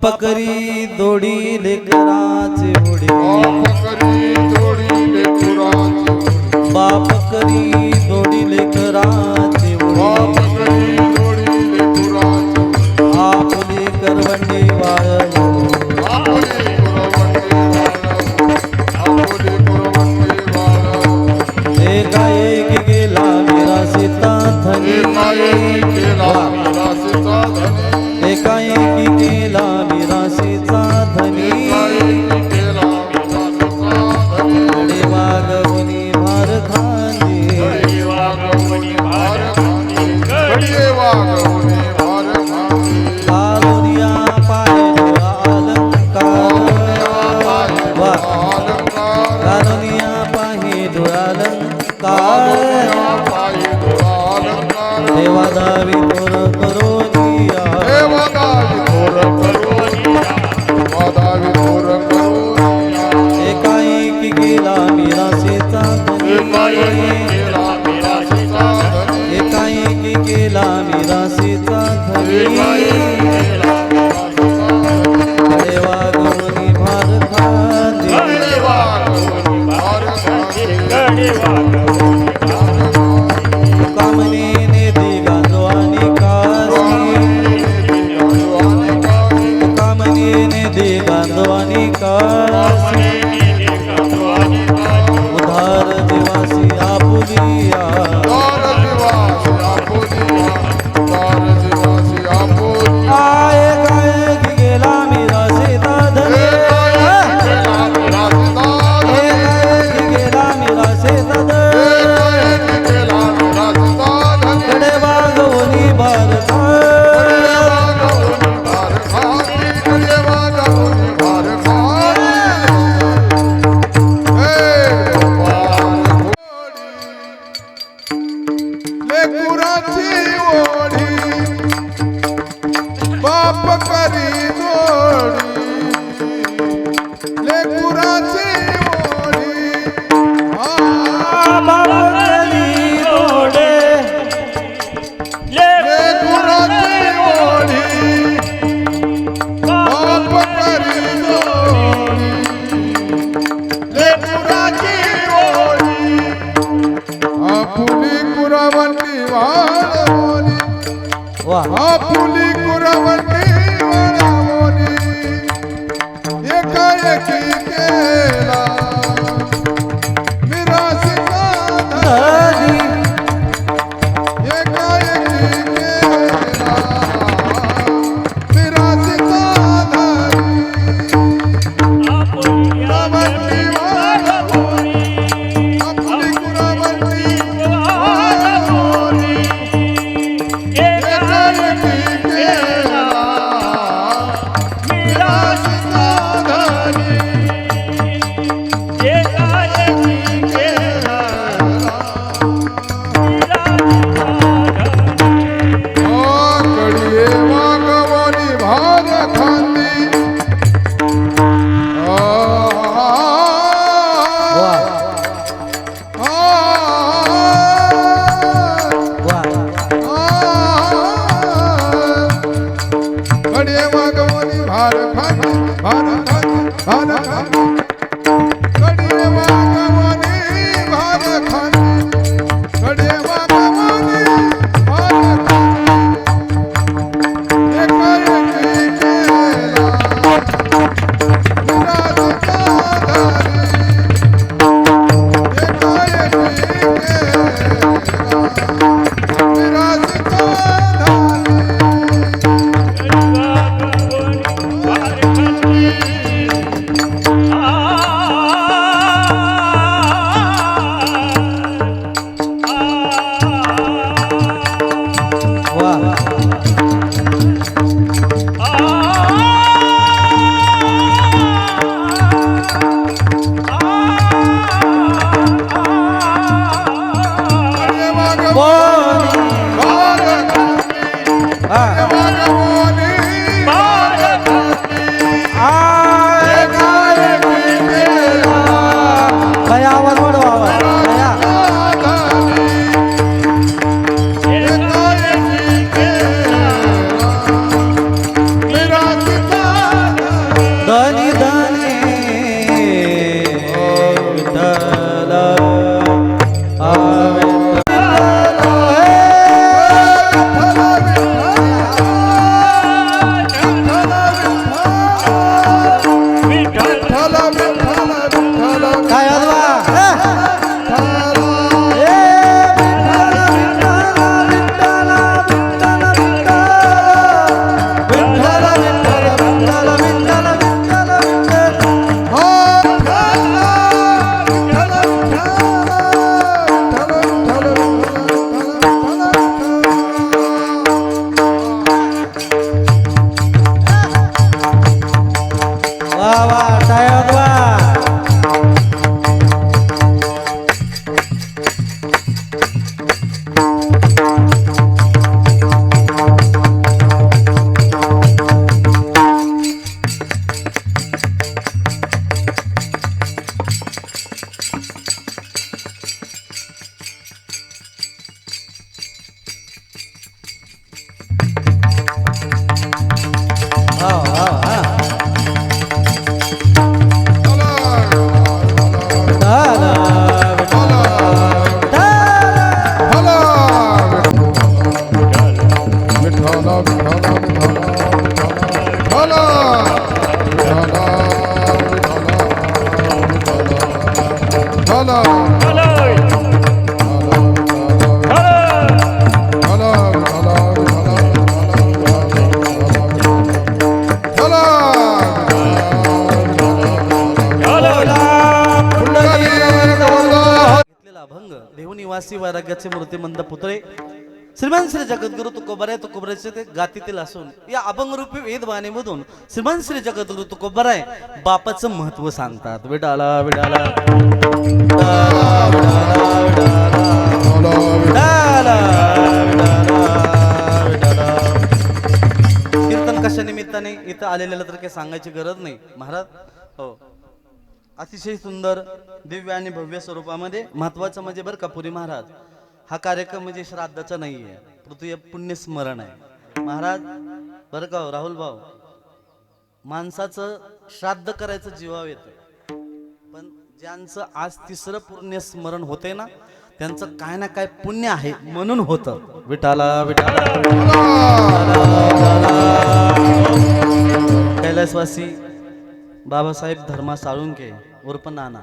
पकरी दोडी लेकराचे होडे बाप करी दोडी लेकराचे होडे आपले करवंडे वाळवो एकाएकी गेला विरासिता धनी एकाएकी गेला विरासीचा धनी वागवणी भार खांदी कालोनिया पाय अलंकार कालोनिया पाही अलंकार देवा दावी तोर करोनिया एकाएकी गेला विरासीचा धनी एकाएकी गेला विरासीचा धनी वागवणी भार खांदी कामनेने दिगांजो आणि कासी कामनेने दिगांजो आणि कासी उधार दिवासी आपुलिया एकाएकी गेला विरासीचा धनी एकाएकी गेला विरासीचा धनी वागवणी भार बाप करी जोडी लेकुराची ओढी लेकुराची ओढी बाप करी जोडी लेकुराची ओढी आपुली कुरावंती वाळवणी आपुली कुरावंती वाळवणी एकाएकी गेला विरासीचा धनी एकाएकी गेला विरासीचा धनी कुरावंती वाळवणी आपुली कुरावंती वाळवणी वा वा चला विठाला चला विठाला विठाला विठाला घेतलेला अभंग देवनिवासी वैराग्याचे मूर्तिमंत पुतळे श्रीमान श्री जगद्गुरु तुकोबराय तुकोबरायचे ते गातीतील असून या अभंग रूपी वेदवाणीमधून श्रीमान श्री जगद्गुरु तुकोबराय बापाचं महत्व सांगतात. विडाला विडाला कीर्तन कशा निमित्ताने इथं आलेल्याला तर काही सांगायची गरज नाही महाराज. हो अतिशय सुंदर दिव्य आणि भव्य स्वरूपामध्ये महत्वाचं म्हणजे बरं का पुरी महाराज हा कार्यक्रम म्हणजे श्राद्धाचा नाही आहे परंतु पुण्यस्मरण आहे महाराज. बरं का हो, राहुल भाऊ माणसाचं श्राद्ध करायचं जीवावर येतं पण ज्यांचं आज तिसरं पुण्यस्मरण होते ना त्यांचं काय ना काय पुण्य आहे म्हणून होतं. विठाला विठाला कैलासवासी बाबासाहेब धर्मा साळुंके उर्फ नाना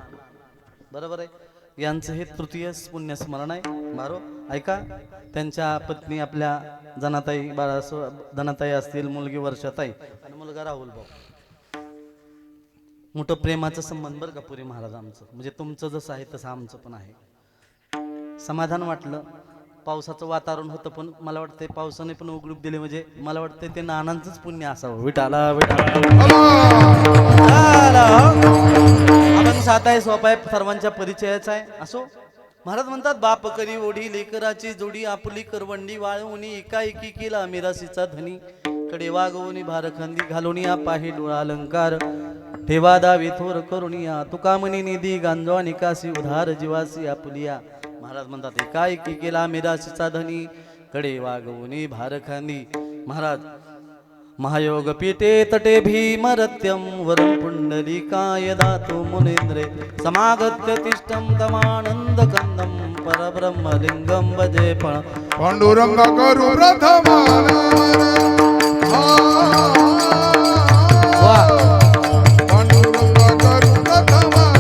बरोबर आहे यांचं हे तृतीय पुण्यस्मरण आहे. मारो ऐका त्यांच्या पत्नी आपल्या जनाताई धनाताई असतील मुलगी वर्षाताई आणि मुलगा राहुल भाऊ. मोठं प्रेमाचं संबंध बरं का पुरी महाराज आमचं म्हणजे तुमचं जसं आहे तसं आमचं पण आहे. समाधान वाटलं पावसाचं वातावरण होतं पण मला वाटतंय पावसाने पण उघडूप दिले म्हणजे मला वाटतंय ते नानांचंच पुण्य असावं. विठाला आपण सात आहे सोपा आहे सर्वांच्या परिचयाचा आहे असो. महाराज म्हणतात बाप करी ओढी लेकराची जोडी आपली करवंडी वाळवणी एकाएकी केला मिरासीचा धनी कडे वागवणी भारखंदी घालुनिया पाही डोळा अलंकार ठेवा दावी थोर करुणिया तुकामणी निधी गांजवा निकासी उधार जीवासी आपुलिया. महाराज म्हणतात एकाएकी केला मिरासीचा धनी कडे वागवणी भारखंदी. महाराज महायोग पीठे तटे भीमरत्यं वरं पुंडलिकाय दातु मुनीन्द्रे समागत्य तिष्ठं तमानंद कंदं परब्रह्मलिंगं भजे फळ पांडुरंग करू प्रथमान पांडुरंग करू प्रथमान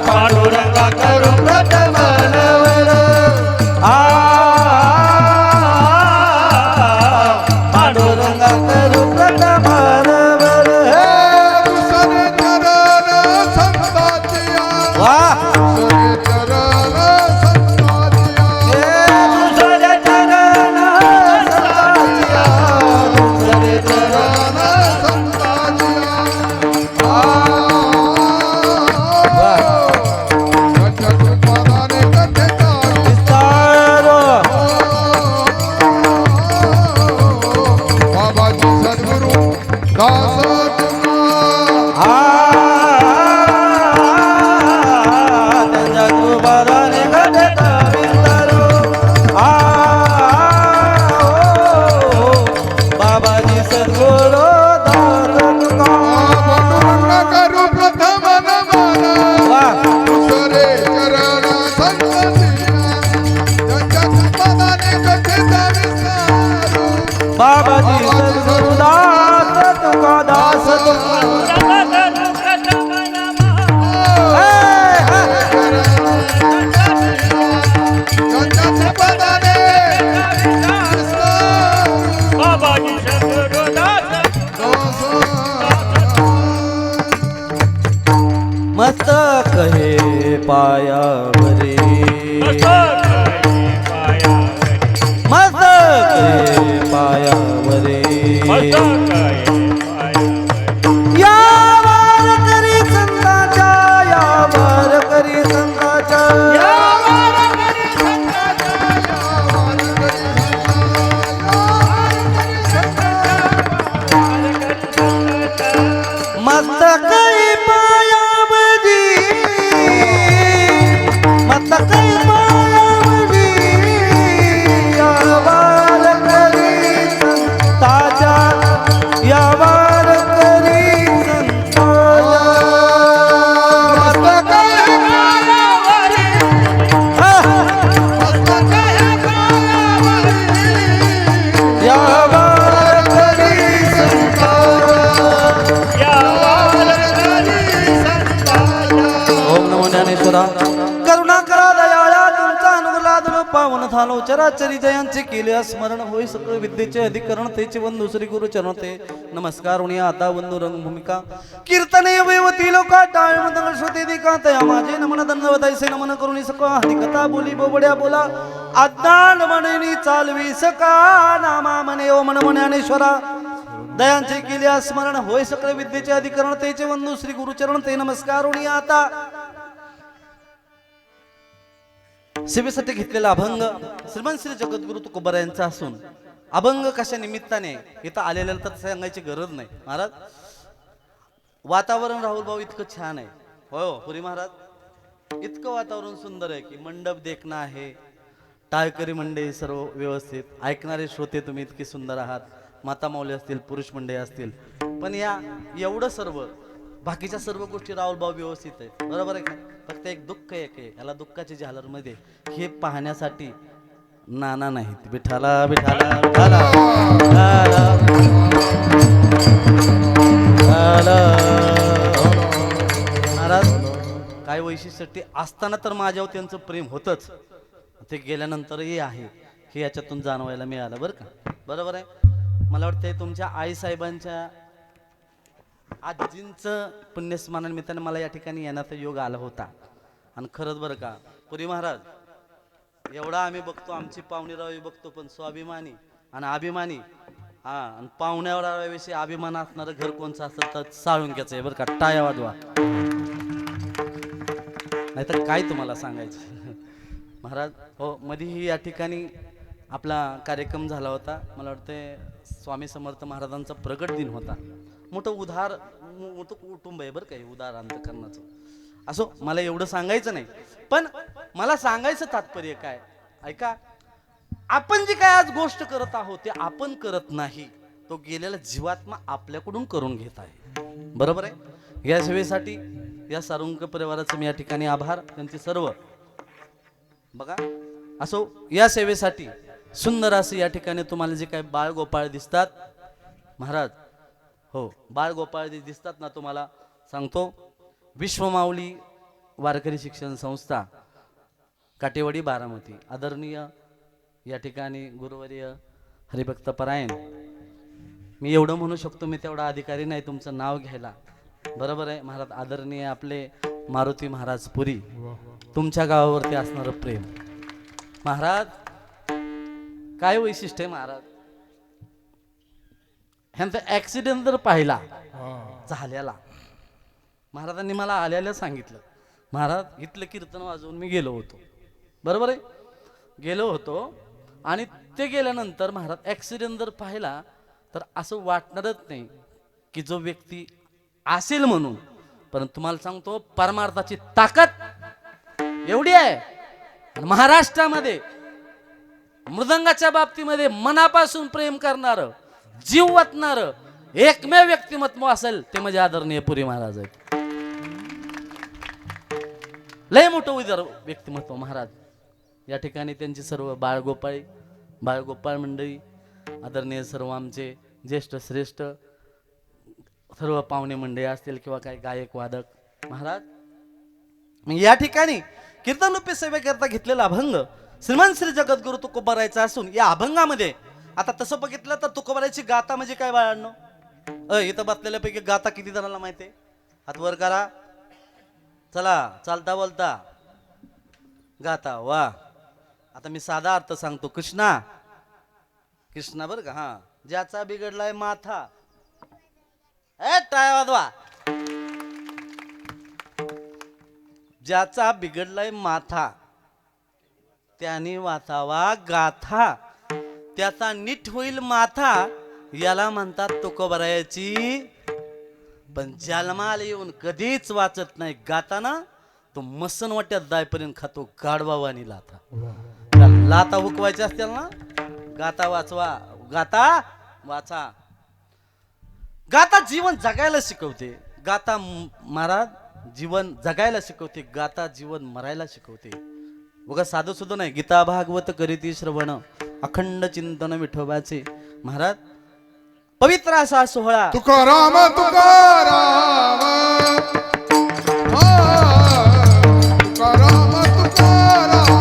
पांडुरंगा करू प्रथमनवर पांडुरंगा करू प्रथमनवर दुसरे चरण संतांचिया वाह दुसरे चरण संतांचिया दुसरे चरण संतांचिया दुसरे चरण विस्तार बाबाजी सद्गुरु दास त्यांच्या कृपादाने घडत विस्तारू बाबाजी सद्गुरु दास तुका करू प्रथम वाह दुसरे चरण संतांचिया पदाने कथित विस्तारू बाबाजी सद्गुरु दास तुका दास तुका मस्तक हे पायावरी मस्तक हे पायावरी यावर करी संताच्या यावर करी संताच्या मस्तक हे पायावरी मस्तक हे पायावरी यावर चराचरी जयांचे केले स्मरण होय सकळ विद्येचे अधिकरण तेचे वंदू श्री गुरु चरण ते नमस्कार उणी आता वंदू रंग भूमिका कीर्तने वैवती लोका टाळ मंगल श्रोते दिका तया माझे नमन दंडवतायसे नमन करुणी सका हरी कथा बोली बोबड्या बोला आज्ञान म्हणेनी चालवी सका नामा म्हणे ओ मन ज्ञानेश्वरा दयांचे केले स्मरण होय सकळ विद्येचे अधिकरण तेचे वंदू श्री गुरु चरण ते नमस्कार उणी आता सेवेसाठी घेतलेला अभंग श्रीमंत श्री जगद्गुरु तुकोबरा यांचा असून अभंग कशा निमित्ताने इथं आलेल्या तर सांगायची गरज नाही महाराज. वातावरण राहुल भाऊ इतकं छान आहे हो पुरी महाराज, इतकं वातावरण सुंदर आहे की मंडप देखणं आहे, टाळकरी मंडळी सर्व व्यवस्थित, ऐकणारे श्रोते तुम्ही इतके सुंदर आहात, माता माऊली असतील पुरुष मंडळी असतील, पण या एवढं सर्व बाकीच्या सर्व गोष्टी राहुल भाऊ व्यवस्थित आहेत बरोबर आहे का. फक्त एक दुःख एक आहे, याला दुःखाची झालर मध्ये हे पाहण्यासाठी नाना नाहीत. विठाला विठाला विठाला महाराज काय वैशिष्ट्य असताना तर माझ्यावर त्यांचं प्रेम होतच, ते गेल्यानंतरही आहे हे याच्यातून जाणवायला मिळालं बरं का. बरोबर आहे. मला वाटतंय तुमच्या आई साहेबांच्या आजींचं पुण्यस्मरणानिमित्ताने मला या ठिकाणी येण्याचा योग आला होता. आणि खरंच बरं का पुरी महाराज एवढा आम्ही बघतो, आमची पाहुणेरावी बघतो, पण स्वाभिमानी आणि अभिमानी आणि पाहुण्याविषयी अभिमान असणारं घर कोणचं असेल तर साळुंक्याचं आहे बरं का. टाळ्या वाजवा, नाहीतर काय तुम्हाला सांगायचं महाराज. हो मध्येही या ठिकाणी आपला कार्यक्रम झाला होता, मला वाटतंय स्वामी समर्थ महाराजांचा प्रगट दिन होता. मोठं कुटुंब आहे बरं का, उदार अंतकरणाचं. असो मला एवढं सांगायचं नाही, पण मला सांगायचं तात्पर्य काय ऐका, आपण जी काय आज गोष्ट करत आहोत ते आपण करत नाही, तो गेलेला जीवात्मा आपल्याकडून करून घेत आहे बरोबर आहे. या सेवेसाठी या सारुंक परिवाराचं मी या ठिकाणी आभार, त्यांचे सर्व बघा. असो या सेवेसाठी सुंदर असं या ठिकाणी तुम्हाला जे काय बाळ गोपाळ दिसतात महाराज, हो बाळ गोपाळ जे दिसतात ना तुम्हाला सांगतो, विश्वमाऊली वारकरी शिक्षण संस्था काटेवाडी बारामती, आदरणीय या ठिकाणी गुरुवर्य हरिभक्त परायण. मी एवढं म्हणू शकतो, मी तेवढा अधिकारी नाही तुमचं नाव घ्यायला बरोबर आहे महाराज. आदरणीय आपले मारुती महाराज पुरी, तुमच्या गावावरती असणारं प्रेम महाराज काय वैशिष्ट्य आहे महाराज. ह्यांचा ऍक्सिडेंट जर पाहिला झालेला, महाराजांनी मला आल्याला सांगितलं, महाराज इथलं कीर्तन वाजवून मी गेलो होतो बरोबर आहे, गेलो होतो आणि ते गेल्यानंतर महाराज ऍक्सिडेंट जर पाहिला तर असं वाटणारच नाही की जो व्यक्ती असेल म्हणून, परंतु तुम्हाला सांगतो परमार्थाची ताकद एवढी आहे. महाराष्ट्रामध्ये मृदंगाच्या बाबतीमध्ये मनापासून प्रेम करणार, जीव वाटणार एकमेव व्यक्तिमत्व असेल ते म्हणजे आदरणीय पुरी महाराज आहेत. लय मोठं उदार व्यक्तिमत्व महाराज. या ठिकाणी त्यांची सर्व बाळगोपाळ मंडळी, आदरणीय सर्व आमचे ज्येष्ठ श्रेष्ठ सर्व पाहुणे मंडळी असतील किंवा काही गायक वादक महाराज. या ठिकाणी कीर्तन रूपी सेवेकरता घेतलेला अभंग श्रीमंत श्री जगद्गुरु तुकोबारायचा असून या अभंगामध्ये आता तसं बघितलं तर तुकोबारायची गाथा म्हणजे काय बाळांनो, इथं बसलेल्यापैकी गाथा किती जणांना माहिती आहे? हात वर करा. चला चालता बोलता गाथा वा. आता मी साधा अर्थ सांगतो. कृष्णा बरं का, हा ज्याचा बिघडलाय माथा टाळ्या वाजवा, ज्याचा बिघडलाय माथा त्याने वाचावा गाथा, त्याचा नीट होईल माथा, याला म्हणतात तुकोबारायाची. पण जन्माला येऊन कधीच वाचत नाही गाता ना, तो मसन वाट्यात जायपर्यंत खातो गाडवावानी लाथा. लाथा हुकवायच्या असतील ना, गाता वाचवा, गाता वाचा. गाता जीवन जगायला शिकवते, गाता महाराज जीवन जगायला शिकवते, गाता जीवन मरायला शिकवते. बघा साधं सुद्धा नाही. गीता भागवत करीती श्रवण, अखंड चिंतन विठोबाचे महाराज. पवित्र असा सोहळा तुकाराम तुकाराम तुकाराम तुकाराम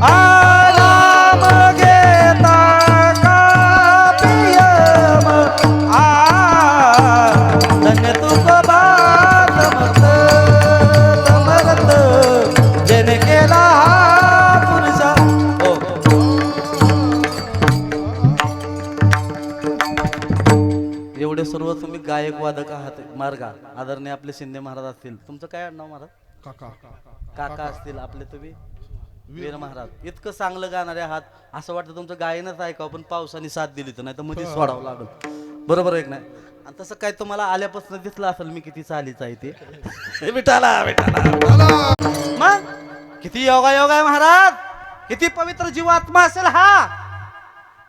आला एवढे सर्व तुम्ही गायक वादक आहात मार्गा आदरणीय आपले शिंदे महाराज असतील, तुमचं काय आडनाव महाराज? काका काका असतील आपले तुम्ही वीर महाराज. इतकं चांगलं गाणारे आहात, असं वाटतं तुमचं गायनच ऐकावं, पण पावसाने साथ दिली तर नाही तर मध्ये सोडावं लागल. बरोबर आहे की नाही? आणि तसं काय तुम्हाला आल्यापासून दिसलं असेल मी किती चालीच आहे ते. हे विठाला विठाला मग किती योगा योगा आहे महाराज, किती पवित्र जीवात्मा असेल हा,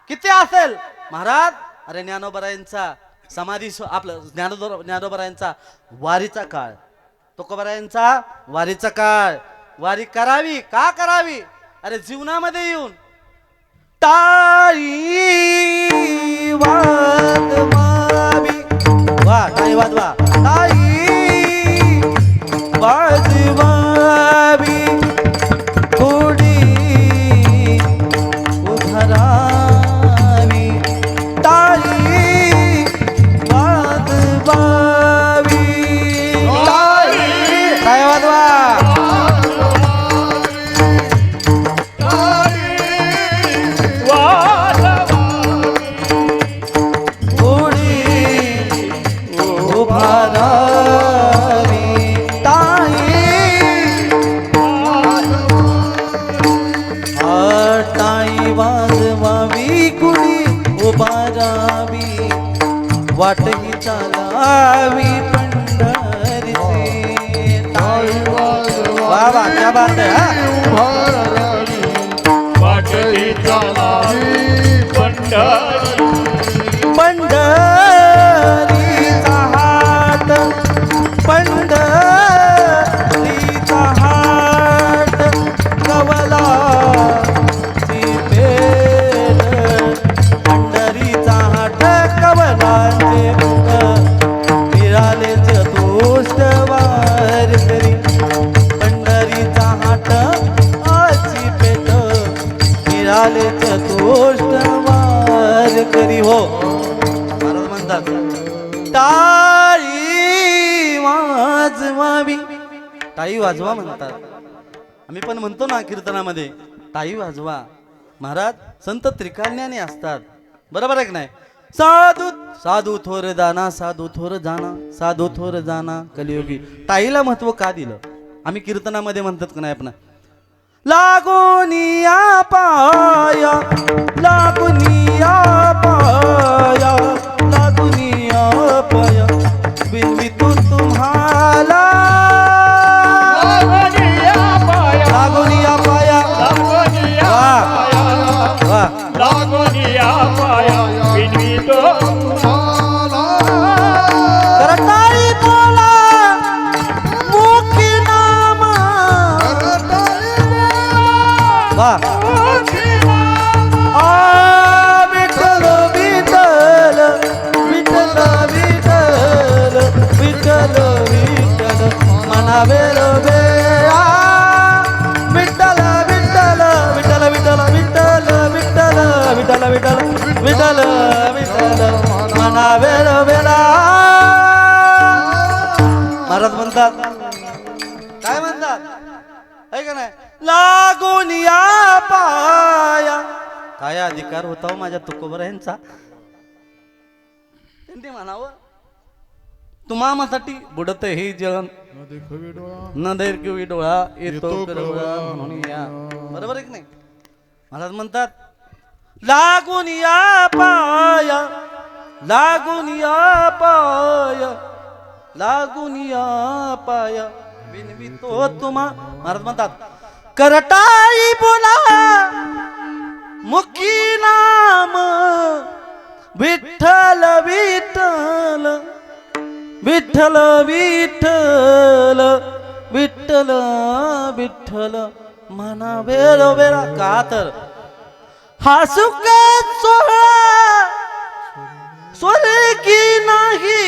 किती असेल महाराज. अरे ज्ञानोबरायांचा समाधी आपलं ज्ञानोबरायांचा वारीचा काळ, तुकोबरायांचा वारीचा काळ. वारी करावी का करावी? अरे जीवनामध्ये येऊन टाळी वाजवावी, वा टाळी वाजवा, टाळी वाजवावी, थोडी उभारावी, टाळी वाजवावी, टाळी वाजवा. वाट ही चालावी पंढरीची, वा वा क्या बात है हा. वाट ही चालावी पंढरीचा हाट, पंढरीचा हाट, कवला ची पेट, पंढरीचा हाट कवलाचे मिळाले चतुष्ट वारकरी, पंढरीचा हाट आची पेट, मिळाले चतुष्ट वारकरी. हो महाराज म्हणतात टाळी वाजवावी, टाळी वाजवा म्हणतात. आम्ही पण म्हणतो ना कीर्तनामध्ये टाळी वाजवा. महाराज संत त्रिकाज्ञानी असतात, बरोबर आहे की नाही? साधू साधू थोर जाना, साधू थोर जाना, साधू थोर जाना कलियुगी. टाळीला महत्व का दिलं? आम्ही कीर्तनामध्ये म्हणतात का नाही आपण, लागोनिया पाया, लागोनिया पाया, लागोनिया पाया, बिनवितू तुम्हाला, लागोनिया पाया, वा वा, लागोनिया पाया बिनवितो करताळी बोला मुखी नाम, वा आ विठ्ठल विठ्ठल विठ्ठल विठ्ठल विठ्ठल विठ्ठल म्हणावे रे आ विठ्ठल विठ्ठल विठ्ठल विठ्ठल विठ्ठल विठ्ठल विठ्ठल विठ्ठल विठ्ठल विठ्ठल म्हणावे रे. महाराज म्हणतात काय म्हणतात आहे का नाही? लागून या पाया. काय अधिकार होता हो माझ्या तुकोबरायांचा? त्यांनी म्हणावं तुम्हासाठी बुडत हे जन न दैर्घ्य डोळा येतो करवळा म्हणून या. बरोबर आहे की नाही? महाराज म्हणतात लागून या पाया, लागून या पाया, लागून या पाया विनवितो तुम्हा. महाराज म्हणतात करटाई बोला मुखी नाम विठ्ठल विठ्ठल विठ्ठल विठ्ठल विठ्ठल विठ्ठल म्हणावे वेळा. का तर हा सुख सोहळा स्वर्गी नाही,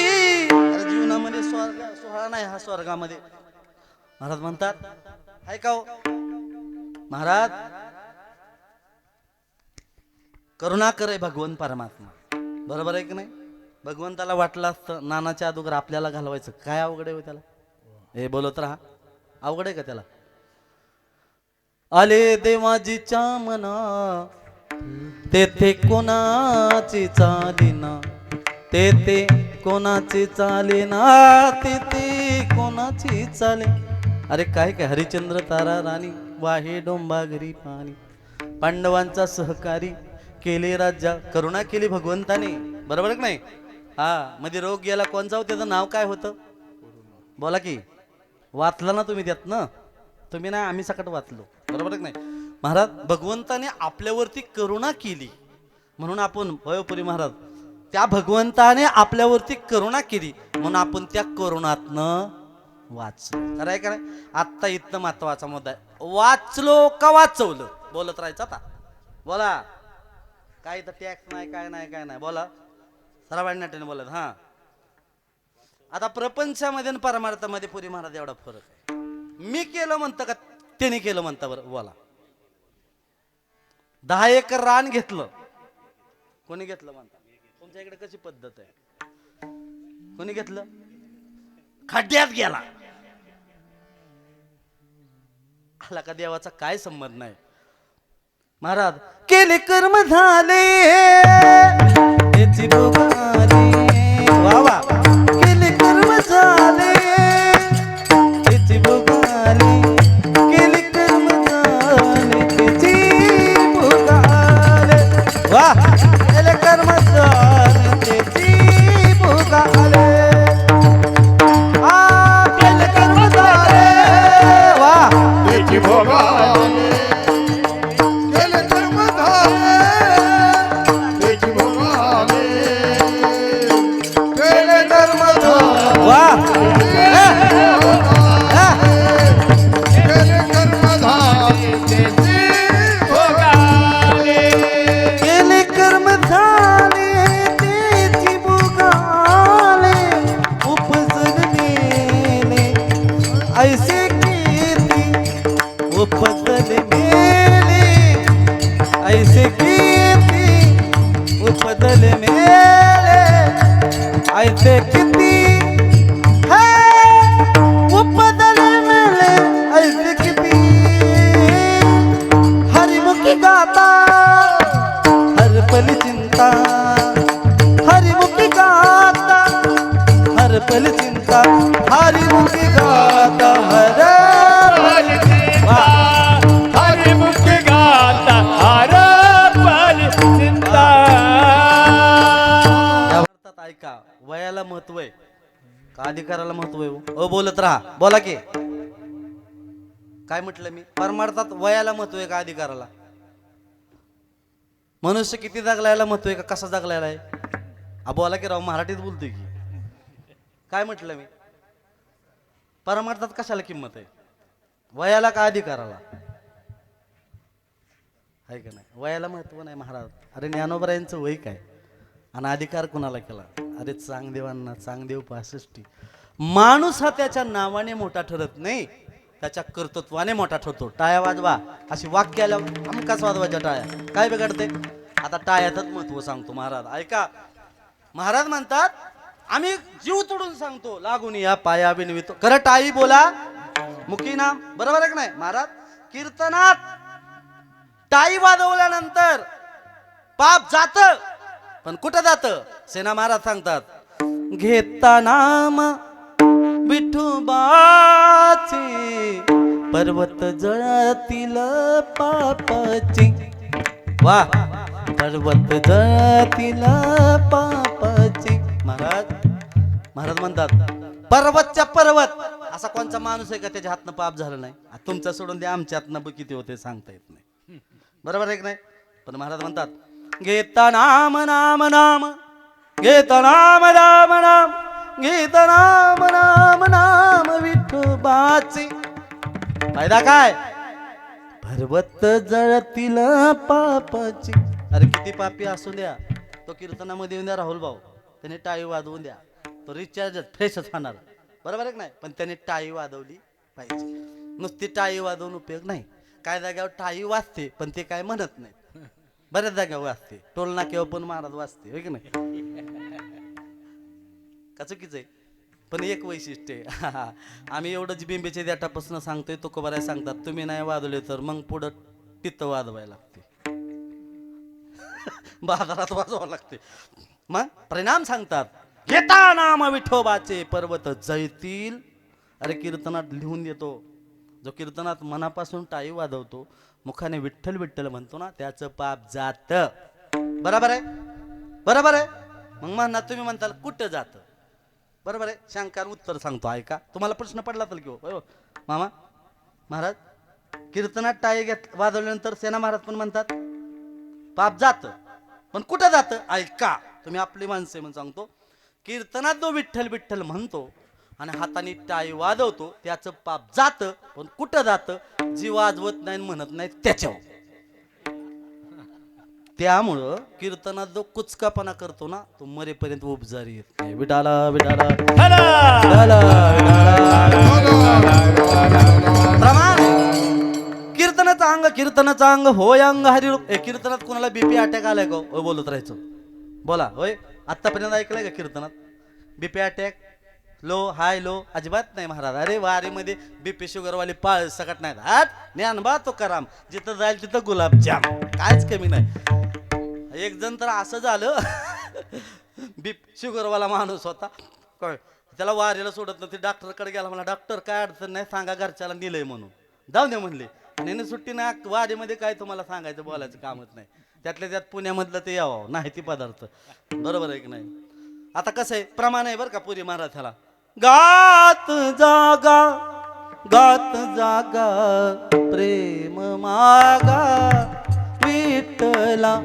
जीवनामध्ये सोहळा नाही हा स्वर्गामध्ये. महाराज म्हणतात ऐका हो महाराज, करुणा करे भगवंत परमात्मा. बरोबर आहे की नाही? भगवंताला वाटलं असतं नानाच्या अगोदर आपल्याला घालवायचं, काय अवघड आहे त्याला? हे बोलत राहा, अवघड आहे का त्याला? आले देवाजीच्या मना तेथे कोणाची चालीना, तेथे कोणाची चाले ना तिथे कोणाची चाले. अरे काय काय हरिश्चंद्र तारा राणी वाहे डोंबा घरी पाणी. पांडवांचा सहकारी केले राज्या करुणा केली भगवंताने. बरोबर की नाही? हा मध्ये रोग गेला कोणचा होता त्याचं नाव काय होतं बोला की. वाचला ना तुम्ही त्यात ना? तुम्ही नाही आम्ही सकट वाचलो. बरोबर की नाही? महाराज भगवंताने आपल्यावरती करुणा केली म्हणून आपण वयोपुरी महाराज त्या भगवंताने आपल्यावरती करुणा केली म्हणून आपण त्या करुणातनं वाचलो. खरंय का नाही? आत्ता इथं महत्वाचा मुद्दा आहे. वाचलो का वाचवलं बोलत राहायचं आता. बोला काय तर टॅक्स नाही काय नाही काय नाही बोला सर्वांनाट्याने बोलत. हा आता प्रपंचामध्ये आणि परमार्थामध्ये पुरी महाराज एवढा फरक आहे. मी केलं म्हणतं का त्याने केलं म्हणतं? बरं बोला. 10 एकर रान घेतलं कोणी घेतलं म्हणता? तुमच्या इकडे कशी पद्धत आहे? कोणी घेतलं? खड्ड्यात गेला. आला का देवाचा काय संबंध नाही. महाराज केले कर्म झाले त्याची भोग आली. वा वा केले कर्म झाले त्याची भोग आली. केले कर्म झाले त्याची भोग आले. वा केले कर्म झाले त्याची भोग आले. केले कर्म झाले. वा त्याची भोगाले केले कर्म झाले त्याची भोगाले केले कर्म झाले वा केले कर्म झाले त्याची भोगाले केले कर्म झाले त्याची भोग आले. उपजल मेले ऐसे कीर्ती उपजल मेले ऐसे कीर्ती उपजल मेले ऐसे किती है उपजल मेले ऐसे किती. हरिमुखी गाता हरपल चिंता हरिमुखी गाता हरपल चिंता हरिमुखी गाता हर हरिमुख गाता हरपल चिंता. ऐका वयाला महत्व आहे का अधिकाराला महत्व आहे? बोलत राहा बोला की. काय म्हटलं मी? परमार्थात वयाला महत्व आहे का अधिकाराला? मनुष्य किती जगलायला महत्व आहे का कसा जगलायला आहे? बोला की राव मराठीत बोलतोय की. काय म्हटलं मी? परमार्थात कशाला किंमत आहे? वयाला का अधिकाराला? आहे का नाही? वयाला महत्व नाही महाराज. अरे ज्ञानोबरायांचं वय काय आणि अधिकार कुणाला केला? अरे चांगदेवांना. चांगदेव 65. माणूस हा त्याच्या नावाने मोठा ठरत नाही त्याच्या कर्तृत्वाने मोठा ठरतो. टाळ्या वाजवा अशी वाक्य आल्या हमकाच वाजवायच्या टाळ्या. काय बिघडते? आता टाळ्यातच महत्व सांगतो महाराज ऐका. महाराज म्हणतात आम्ही जीव तोडून सांगतो लागून या पाया बिनवितो. खरं टाळी बोला मुखी नाम. बरोबर आहे का नाही महाराज? कीर्तनात टाळी वाजवल्यानंतर पाप जात पण कुठं जात? सेना महाराज सांगतात घेता नाम विठोबाचे पर्वत जळतील पापाची. वा पर्वत जळतील पापाची. महाराज म्हणतात पर्वतच्या पर्वत असा कोणचा माणूस आहे का त्याच्या हातनं पाप झालं नाही? तुमचं सोडून द्या आमच्या हातनं किती होते सांगता येत नाही. बरोबर आहे की नाही? पण महाराज म्हणतात घेता नाम नाम नाम घेता नाम नाम नाम घेता नाम नाम नाम विठोबाचे. फायदा काय? पर्वत जळतील पापाची. अरे किती पापी असू द्या तो कीर्तनामध्ये येऊन द्या राहुल भाऊ. त्याने टाळी वाजवून द्या तो रिचार्ज फ्रेशच होणार. बरोबर आहे की नाही? पण त्याने टाळी वाजवली पाहिजे. नुसती टाळी वाजवून उपयोग नाही. काय जाग्यावर टाळी वाजते पण ते काय म्हणत नाही. बऱ्याच जाग्यावर वाजते. टोल नाक्यावर पण महाराज वाजते होय की नाही? का चुकीचं आहे? पण एक वैशिष्ट्य आहे आम्ही एवढंच बिंबेच्या देठापासून सांगतोय तो कबराय सांगतात तुम्ही नाही वाजवले तर मग पुढं तिथं वाजवायला लागते बाजारात वाजवावं लागते. मग परिणाम सांगतात घेता नाम विठोबाचे पर्वत जळतील. अरे कीर्तनात लिहून देतो, जो कीर्तनात मनापासून टाळी वाजवतो, मुखाने विठ्ठल विठ्ठल म्हणतो ना, त्याचं पाप जात. बरोबर आहे, बरोबर आहे. मग म्हणणार तुम्ही म्हणताल कुठं जात? बरोबर आहे. शंकर उत्तर सांगतो, ऐका. तुम्हाला प्रश्न पडला तर किंवा हो मामा महाराज, कीर्तनात टाळी वाजवल्यानंतर सेना महाराज पण म्हणतात पाप जात, पण कुठं जात? ऐका, तुम्ही आपली माणसे म्हणून सांगतो. कीर्तनात जो विठ्ठल विठ्ठल म्हणतो आणि हाताने टाळी वाजवतो त्याचं पाप जात, पण कुठं जात? जी वाजवत नाही म्हणत नाही त्याच्यावर. त्यामुळं कीर्तनात जो कुचकापणा करतो ना, तो मरेपर्यंत उपजारी येत नाही. विडाला विडाला विडाला प्रमाण. कीर्तनाचं अंग होय अंग हरिरूप. कीर्तनात कोणाला बीपी अटॅक आलाय का? होय बोलत राहायचं. बोला होय. आतापर्यंत ऐकलंय का कीर्तनात बीपी अटॅक, लो हाय लो? अजिबात नाही महाराज. अरे वारीमध्ये बीपी शुगरवाली पाळ सकट नाहीत. हात ज्ञानबा तुकाराम, जिथं जाईल तिथं गुलाबजाम, कायच कमी नाही. एक जण तर असं झालं बीपी शुगरवाला माणूस होता, काय त्याला वारीला सोडत नव्हती. डॉक्टरकडे गेला, मला डॉक्टर काय अडचण नाही, सांगा घरच्याला नेलंय म्हणून. जाऊ दे म्हणले. आणि सुट्टी ना वारीमध्ये काय तुम्हाला सांगायचं बोलायचं कामच नाही. त्यातल्या त्यात पुण्यामधलं ते यावं नाही ती पदार्थ. बरोबर आहे की नाही? आता कसं आहे, प्रमाण आहे बरं का पुरी महाराजाला. गात जागा गात जागा प्रेम मागा विठ्ठला.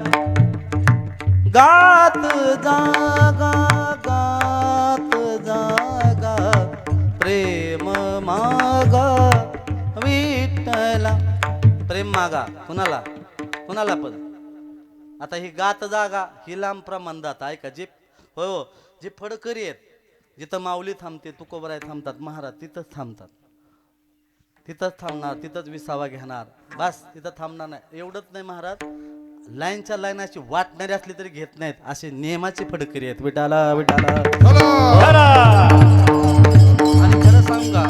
गात जागा गात जागा प्रेम मागा विठ्ठला. प्रेम मागा कुणाला? कुणाला पण. आता ही गात जागा ही लांब प्रमाण जात आहे का? जे हो जे फडकरी आहेत, जिथं माऊली थांबते, तुकोबराय थांबतात, महाराज तिथंच थांबतात. तिथंच थांबणार, तिथंच विसावा घेणार, बस तिथं थांबणार नाही. एवढंच नाही महाराज, लाईनच्या लाईन अशी वाटणारी असली तरी घेत नाहीत, असे नियमाचे फडकरी आहेत. विटाला विटाला. आणि खरं सांगा,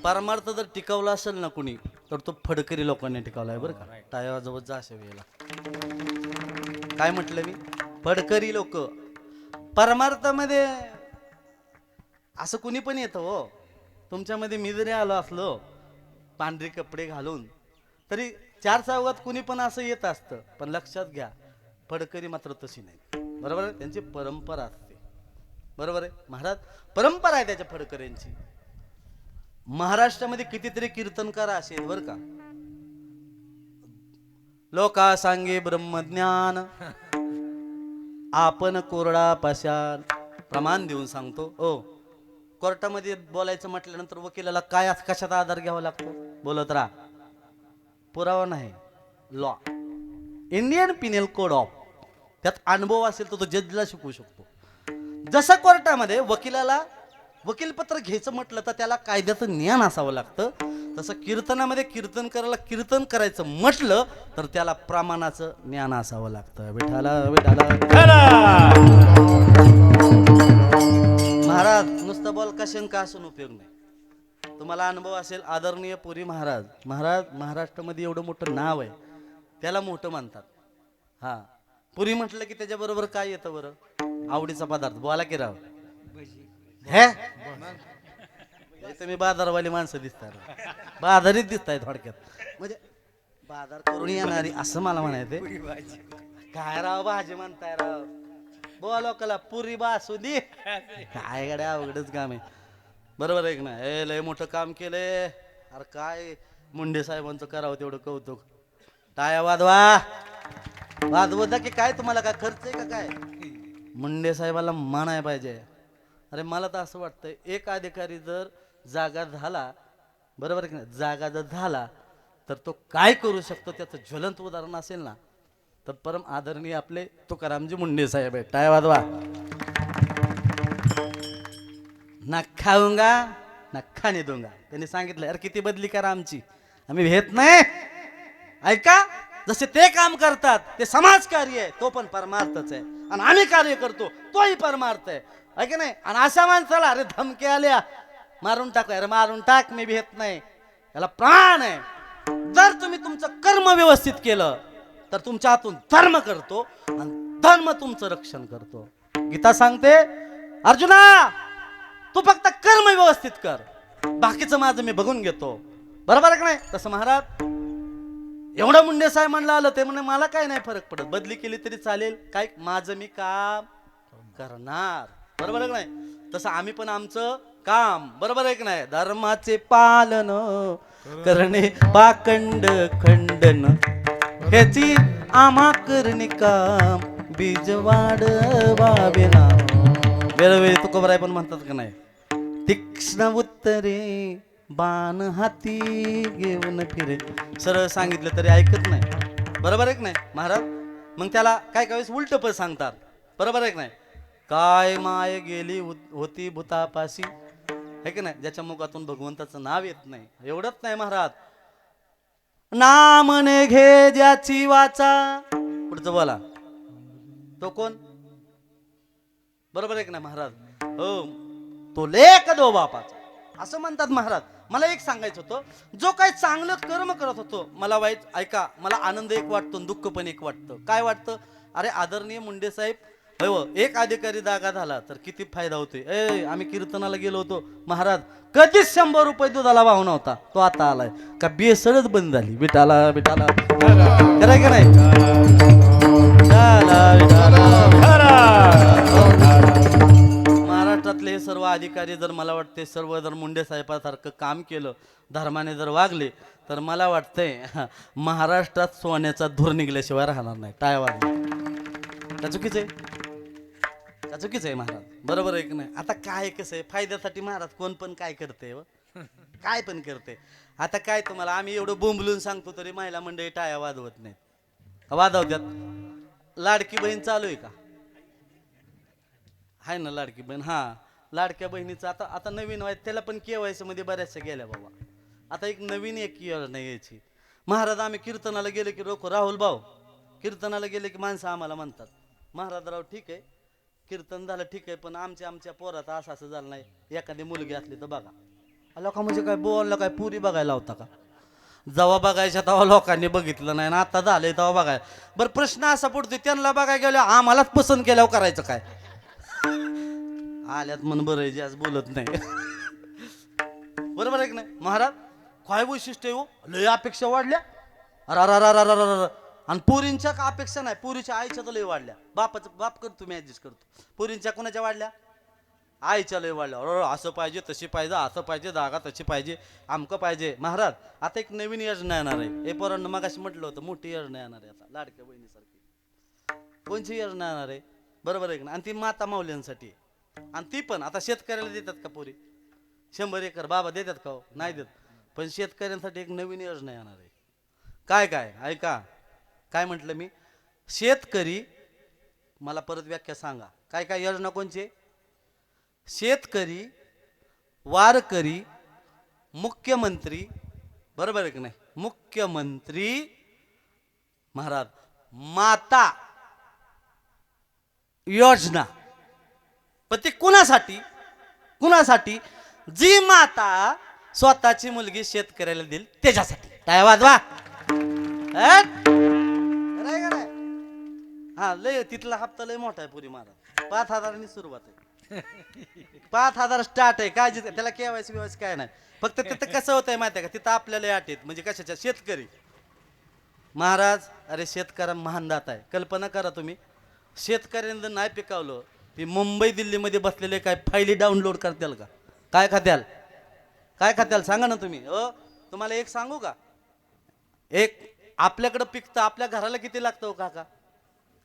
परमार्थ जर टिकवला असेल ना कुणी, तर तो फडकरी लोकांनी टिकवला आहे बरं का. टाळ्याजवळ जा अशा वेळेला. काय म्हटलं मी? फडकरी लोक. परमार्थामध्ये असं कुणी पण येतं हो. तुमच्यामध्ये मी जरी आलो असलो पांढरे कपडे घालून, तरी चार चौघात कुणी पण असं येत असतं. पण लक्षात घ्या, फडकरी मात्र तशी नाही. बरोबर आहे? त्यांची परंपरा असते. बरोबर आहे महाराज? परंपरा आहे त्याच्या फडकऱ्यांची. महाराष्ट्रामध्ये कितीतरी कीर्तनकार असेल बरं का. लोका सांगे ब्रह्मज्ञान, आपण कोरडा पाषाण. प्रमाण देऊन सांगतो. ओ कोर्टामध्ये बोलायचं म्हटल्यानंतर वकिलाला काय कशाचा आधार घ्यावा लागतो? बोलत राहा. पुरावा नाही, law, Indian Pinal code of. त्यात अनुभव असेल तर तो जजला शिकवू शकतो. जसं कोर्टामध्ये वकिलाला वकीलपत्र घ्यायचं म्हटलं तर त्याला कायद्याचं ज्ञान असावं लागतं, तसं कीर्तनामध्ये कीर्तन करायला कीर्तन करायचं म्हटलं तर त्याला प्रमाणाचं ज्ञान असावं लागतं. विठाला विठाला. महाराज नुसतं बोल का शंका असून उपयोग नाही. तुम्हाला अनुभव असेल. आदरणीय पुरी महाराज. महाराज महाराष्ट्रामध्ये एवढं मोठं नाव आहे, त्याला मोठं म्हणतात. हा, पुरी म्हटलं की त्याच्याबरोबर काय येतं बरं? आवडीचा पदार्थ. बोला की राव. हे तुम्ही बाजारवाली माणसं दिसतात, बाजारीत दिसताय थोडक्यात. म्हणजे बाजार करून येणारी असं मला म्हणायचंय. काय राव भाजी म्हणताय राव? बोला लोकाला पुरी बासुंदी. काय गड्या अवघडच काम आहे. बरोबर आहे की नाही? लय मोठं काम केलंय. अरे काय मुंडे साहेबांचं करावं तेवढं कौतुक. टाळ्या वाजवा. वाजवता की काय? तुम्हाला काय खर्च आहे का काय? मुंडे साहेबाला मानाय पाहिजे. अरे मला तर असं वाटतंय, एक अधिकारी जर जागा झाला, बरोबर आहे की नाही, जागा जर झाला तर तो काय करू शकतो त्याचं ज्वलंत उदाहरण असेल ना, तर परम आदरणीय आपले तुकारामजी मुंडे साहेब आहे. टाळ्या वाजवा. ना खाऊंगा ना खाणे दूंगा. त्यांनी सांगितलं. अरे किती बदली करा आमची, आम्ही भेट नाही. ऐका, जसे ते काम करतात ते समाजकार्य आहे, तो पण परमार्थच आहे. आणि आम्ही कार्य करतो तोही परमार्थ आहे. ऐका नाही. आणि अशा माणसाला अरे धमकी आल्या मारून टाक. अरे मारून टाक, मी भेट नाही. याला प्राण आहे. जर तुम्ही तुमचं कर्म व्यवस्थित केलं तर तुमच्या हातून धर्म करतो आणि धर्म तुमचं रक्षण करतो. गीता सांगते, अर्जुना तू फक्त कर्म व्यवस्थित कर, बाकीचं माझं मी बघून घेतो. बरोबर आहे का नाही? तसं महाराज एवढा मुंडे साहेब म्हणलं आलं ते म्हणे मला काय नाही फरक पडत, बदली केली तरी चालेल, काय माझं मी काम करणार. बरोबर आहे का नाही? तसं आम्ही पण आमचं काम, बरोबर आहे की नाही, धर्माचे पालन करणे पाखंड खंडन ह्याची आम्हा करणे काम, बीज वाढवावे ना. वेळोवेळी तुकोबराय पण म्हणतात का नाही, तीक्ष्ण उत्तरे बाण हाती घेऊन फिरे. सरळ सांगितलं तरी ऐकत नाही. बरोबर आहे की नाही महाराज? मग त्याला काय काय वेळेस उलट पण सांगतात. बरोबर आहे की नाही? काय माय गेली होती भूतापाशी, आहे की नाही, ज्याच्या मुखातून भगवंताचं नाव येत नाही. एवढंच नाही महाराज, नामने घे ज्याची वाचा, पुढचं बोला तो कोण? बरोबर आहे की नाही महाराज? हो, तो लेख दो बापाचा, असं म्हणतात महाराज. मला एक सांगायचं होतं, जो काही चांगलं कर्म करत होतो, मला वाईट ऐका, मला आनंद एक वाटतो, दुःख पण एक वाटतं. काय वाटतं? अरे आदरणीय मुंडे साहेब, हो एक अधिकारी जागा झाला तर किती फायदा होतोय. आम्ही कीर्तनाला गेलो होतो महाराज, कधीच 100 रुपये दुधाला भाव नव्हता, तो आता आलाय का बेसळच बंद झाली. बिटाला बिटाला कराय का नाही? महाराष्ट्रातले हे सर्व अधिकारी जर मला वाटते सर्व जर मुंडे साहेबासारखं काम केलं, धर्माने जर वागले, तर मला वाटतंय महाराष्ट्रात सोन्याचा धूर निघल्याशिवाय राहणार नाही. टाळ्या वाजल्या का चुकीचं आहे? का चुकीचं आहे महाराज? बरोबर आहे की नाही? आता काय कसं आहे, फायद्यासाठी महाराज कोण पण काय करते, काय पण करते. आता काय तुम्हाला आम्ही एवढं बोंबलून सांगतो तरी महिला मंडळी टाळ्या वाजवत नाहीत. वाजवत्यात. लाडकी बहीण चालू आहे का? आहे ना लाडकी बहीण? हा, लाडक्या बहिणीचं आता आता नवीन व्हायचं, त्याला पण KYC मध्ये बऱ्याचशा गेल्या बाबा. आता एक नवीन एक योजना यायची. महाराज आम्ही कीर्तनाला गेले की रोख राहुल भाऊ, कीर्तनाला गेले की माणसं आम्हाला म्हणतात, महाराज राव ठीक आहे कीर्तन झालं ठीक आहे, पण आमच्या पोरात असं झालं नाही, एखादी मुलगी असली तर बघा. लोका म्हणजे काय बोललं काय, पुरी बघायला होता का? जेव्हा बघायच्या तेव्हा लोकांनी बघितलं नाही ना, आता झालंय तेव्हा बघाय. बरं प्रश्न असा पडतोय, त्यांना बघायला गेलो आम्हालाच पसंत केल्यावर करायचं काय? आल्यात मन बरं आहे, आज बोलत नाही. बरोबर आहे की नाही महाराज? काय वैशिष्ट्य हो, लय अपेक्षा वाढल्या. अरे आणि पोरींच्या का अपेक्षा नाही, पोरीच्या आईच्या तर लय वाढल्या. बापाचं बाप करतो मी ऍडजस्ट करतो. पोरींच्या कोणाच्या वाढल्या? आईच्या लय वाढल्या. असं पाहिजे तशी पाहिजे, असं पाहिजे, जागा तशी पाहिजे, आमकं पाहिजे. महाराज आता एक नवीन योजना येणार आहे. हे पोरांना मगाशी म्हटलं होतं, मोठी योजना येणार आहे आता लाडक्या बहिणीसारखी. कोणची योजना येणार आहे? बरोबर आहे की नाही? आणि ती माता माऊल्यांसाठी. आणि ती पण आता शेतकऱ्याला देतात का पोरी? 100 एकर बाबा देतात का? नाही देत. पण शेतकऱ्यांसाठी एक नवीन योजना येणार आहे. काय काय ऐका, काय म्हटलं मी? शेतकरी, मला परत व्याख्या सांगा, काय काय योजना कोणची? शेतकरी, वारकरी, मुख्यमंत्री, बरोबर आहे की नाही? मुख्यमंत्री, महाराज माता योजना. पण ते कुणासाठी? कुणासाठी? जी माता स्वतःची मुलगी शेतकऱ्याला देईल त्याच्यासाठी. काय वाजवा? हा लय तिथला हप्ता लय मोठा आहे पुरी महाराज. 5,000 सुरुवात आहे. 5,000 स्टार्ट आहे. काय त्याला KYC काय नाही. फक्त तिथं कसं होतंय माहिती आहे का? तिथं आपल्याला अट आहेत, म्हणजे कशाच्या? शेतकरी. महाराज अरे शेतकऱ्या महान दाता आहे. कल्पना करा तुम्ही, शेतकऱ्यांनी जर नाही पिकवलं, ती मुंबई दिल्लीमध्ये बसलेले काय फायली डाउनलोड करताल का? काय खात्याल? काय खात्याल सांगा ना तुम्ही. तुम्हाला एक सांगू का? एक आपल्याकडं पिकतं, आपल्या घराला किती लागतं हो काका?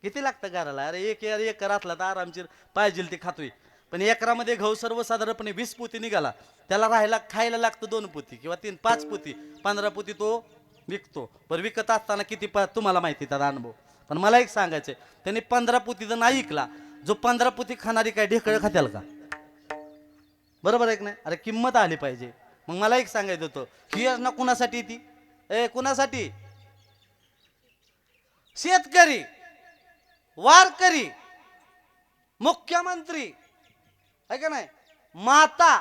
किती लागतं घराला? अरे एक एकर असला तर आरामशीर पाहिजे ते खातोय. पण एकरामध्ये गहू सर्वसाधारणपणे 20 पोती निघाला, त्याला राहायला खायला लागतं 2 पोती किंवा 3-5 पोती, 15 पोती तो विकतो. बरं विकत असताना किती तुम्हाला माहिती त्याचा अनुभव. पण मला एक सांगायचंय, त्यांनी 15 पोती जर नाही विकला, जो 15 पोती खाणारी काय ढेकळं खात्याल का? बरोबर आहे की नाही? अरे किंमत आली पाहिजे. मग मला एक सांगायचं होतं, ही योजना कुणासाठी ती? कुणासाठी? शेतकरी, वारकरी, मुख्यमंत्री, आहे का नाही? माता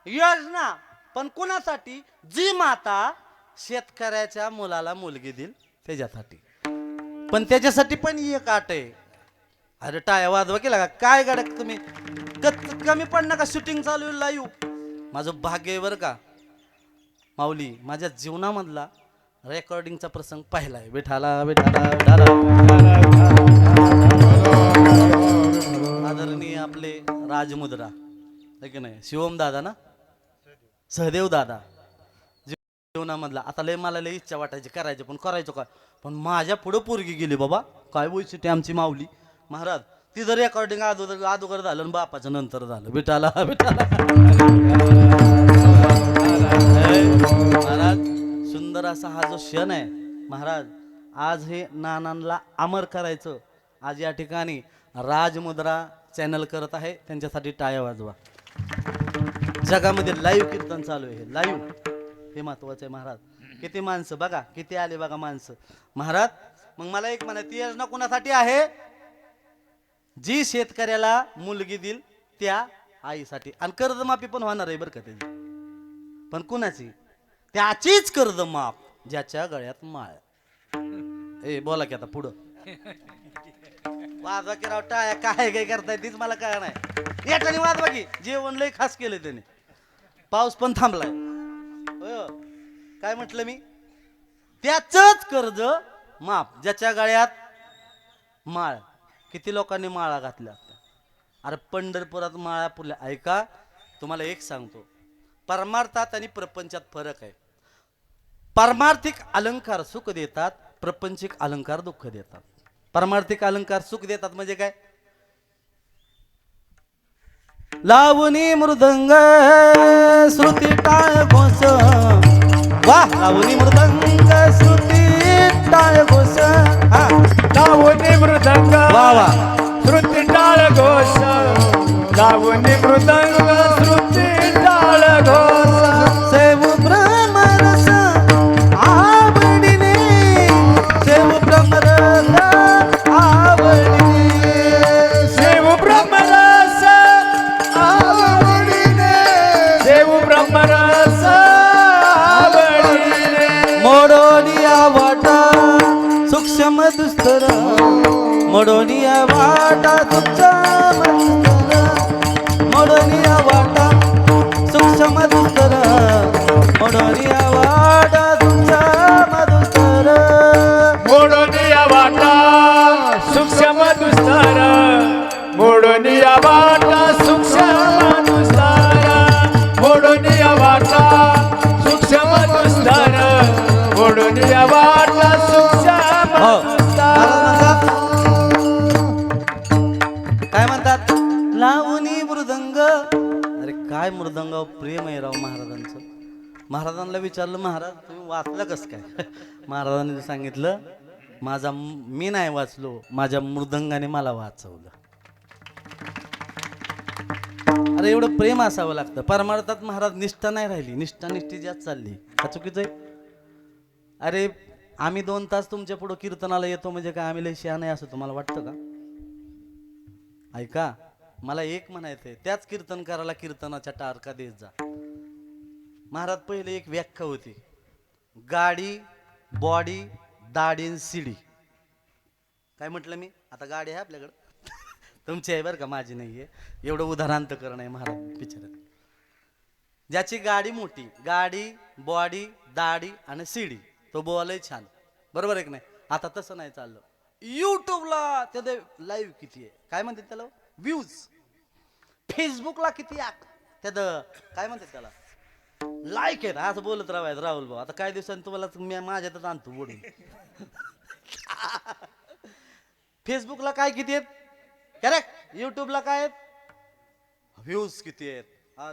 योजना. पण कुणासाठी? जी माता शेतकऱ्याच्या मुलाला मुलगी देईल त्याच्यासाठी. पण त्याच्यासाठी पण एक अट आहे. अरे टाळ्या वाजवा केला का काय गाड्या तुम्ही? कमी पडणार का शूटिंग चालू आहे लाईव्ह. माझं भाग्य आहे बरं का माऊली, माझ्या जीवनामधला रेकॉर्डिंगचा प्रसंग पाहिलाय. विठाला विठाला विठाला. आदरणीय आपले राजमुद्रा है की नाही, शिवम दादा ना, सहदेव दादा, जीवनामधला आता लय मला लय इच्छा वाटायची करायची, पण करायचो काय, पण माझ्या पुढं पोरगी गेली बाबा. काय वैशिष्ट्य आमची माऊली महाराज. ती जर रेकॉर्डिंग अगोदर झालं आणि बापाचं नंतर झालं. विठाला विठाला. महाराज सुंदर असा हा जो क्षण आहे महाराज, आज हे नानांना अमर करायचं. आज या ठिकाणी राजमुद्रा चॅनल करत आहे, त्यांच्यासाठी टाळ्या वाजवा. जगामध्ये लाईव्ह कीर्तन चालू आहे, लाईव्ह, हे महत्वाचं आहे महाराज. किती माणसं बघा, किती आले बघा माणसं महाराज. मग मला एक म्हणा, ती योजना कुणासाठी आहे? जी शेतकऱ्याला मुलगी दिल त्या आईसाठी. आणि कर्जमाफी पण होणार आहे बरं का त्याची, पण कुणाची? त्याचीच कर्जमाफ ज्याच्या गळ्यात माळ. ए बोला की आता पुढं वाजवा की राव टाळ्या. काय काय करताय तीच मला काय नाही. याच्याने वाजवा की. जेवण लय खास केलं त्याने. पाऊस पण थांबलाय. हो काय म्हटलं मी? त्याचंच कर्ज माफ ज्याच्या गळ्यात माळ. किती लोकांनी माळा घातल्या? अरे पंढरपुरात माळा पुरल्या. ऐका तुम्हाला एक सांगतो, परमार्थात आणि प्रपंचात फरक आहे. पारमार्थिक अलंकार सुख देतात, प्रपंचिक अलंकार दुःख देतात. पारमार्थिक अलंकार सुख देतात म्हणजे काय? लावणी मृदंग श्रुती टाळ घोष. वा लावणी मृदंग श्रुती टाळ घोष. हा लावणी मृदंग वा वा. श्रुती टाळ घोष. लावणी मृदंग श्रुती टाळ घोष. सेव ब्रह्मरस आवडीने, सेव ब्रह्मरस आवडीने, देव ब्रह्मरस आवडीने देव ब्रह्मरस आवडीने. मोडोनिया वाटा सूक्ष्म दुस्तर, मोडोनिया वाटा सूक्ष्म दुस्तर, मोडोनिया वाटा सूक्ष्म दुस्तर, मोडोनिया वाटा सूक्ष्म दुस्तर. मोडून या वाटा सूक्ष्म दुस्तर. मोडून या वाटा सूक्ष्म दुस्तर. मोडून या वाटा सूक्ष्म दुस्तर. मोडून या वाटा सूक्ष्म हो. दुस्तर. काय म्हणतात? लावणी मृदंग. अरे काय मृदंग प्रेम आहे राव महाराजांचं. महाराजांना विचारलं, महाराज तुम्ही वाचलं कसं काय? महाराजांनी सांगितलं, माझा मी नाही वाचलो, माझ्या मृदंगाने मला वाचवलं. अरे एवढं प्रेम असावं लागतं. परमार्थात महाराज निष्ठा नाही राहिली, निष्ठा निष्ठी जास्त चालली. का चुकीचं आहे? अरे आम्ही 2 तास तुमच्या पुढं कीर्तनाला येतो म्हणजे काय आम्ही लय शहाणे असं तुम्हाला वाटतं का? ऐका मला एक म्हणायचंय, त्याच कीर्तनकाराला कीर्तनाच्या टारका देत जा. महाराज पहिले एक व्याख्या होती, गाडी बॉडी दाढी सीडी. काय म्हटलं मी? आता गाडी आहे आपल्याकडं, तुमची आहे बरं का, माझी नाही आहे. एवढं उदाहरणांतकरण आहे महाराज बिचारात. ज्याची गाडी मोठी, गाडी बॉडी दाढी आणि सीडी, तो बोलाय छान, बरोबर आहे की नाही? आता तसं नाही चाललं. युट्यूबला त्याचे लाईव्ह किती आहे, काय म्हणतात त्याला, व्ह्यूज. फेसबुकला किती त्याचं काय म्हणतात त्याला, लाईक आहेत. असं बोलत राहायचं राहुल भाऊ. आता काही दिवसांनी तुम्हाला मी माझ्यातच आणतो बोलून. फेसबुकला काय किती आहेत, करेक्ट. युट्यूबला काय आहेत, व्ह्यूज किती आहेत.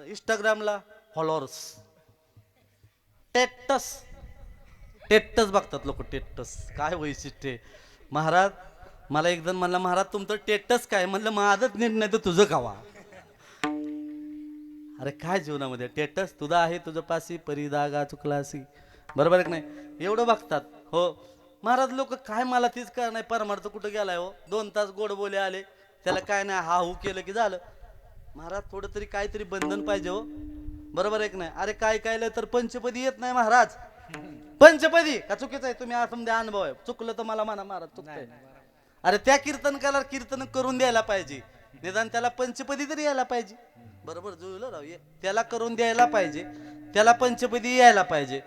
इंस्टाग्रामला फॉलोअर्स. टेटस बघतात लोक. टेटस काय वैशिष्ट्य महाराज. मला एक जण म्हणला, महाराज तुमचं टेटस काय? म्हणलं माझंच नीट नाही तर तुझं कावा. अरे काय जीवनामध्ये टेटस तुझा आहे, तुझं पासी परिदागा चुकलासी, बरोबर आहे की नाही? एवढं बघतात हो महाराज लोक. काय मला तीच काय नाही, परमार्थ कुठं गेलाय हो. 2 तास गोड बोले आले, त्याला काय नाही, हा हू केलं की झालं. महाराज थोडं तरी काहीतरी बंधन पाहिजे हो, बरोबर आहे की नाही? अरे काय काय तर पंचपदी येत नाही महाराज. पंचपदी का चुकीचं आहे? तुम्ही असं द्या अनुभव आहे, चुकलं तर मला म्हणा महाराज चुकतंय. अरे त्या कीर्तनकाला कीर्तन करून द्यायला पाहिजे. निदान त्याला पंचपदी तरी यायला पाहिजे. बरोबर जुळलं राव, त्याला करून द्यायला पाहिजे, त्याला पंचपदी यायला पाहिजे.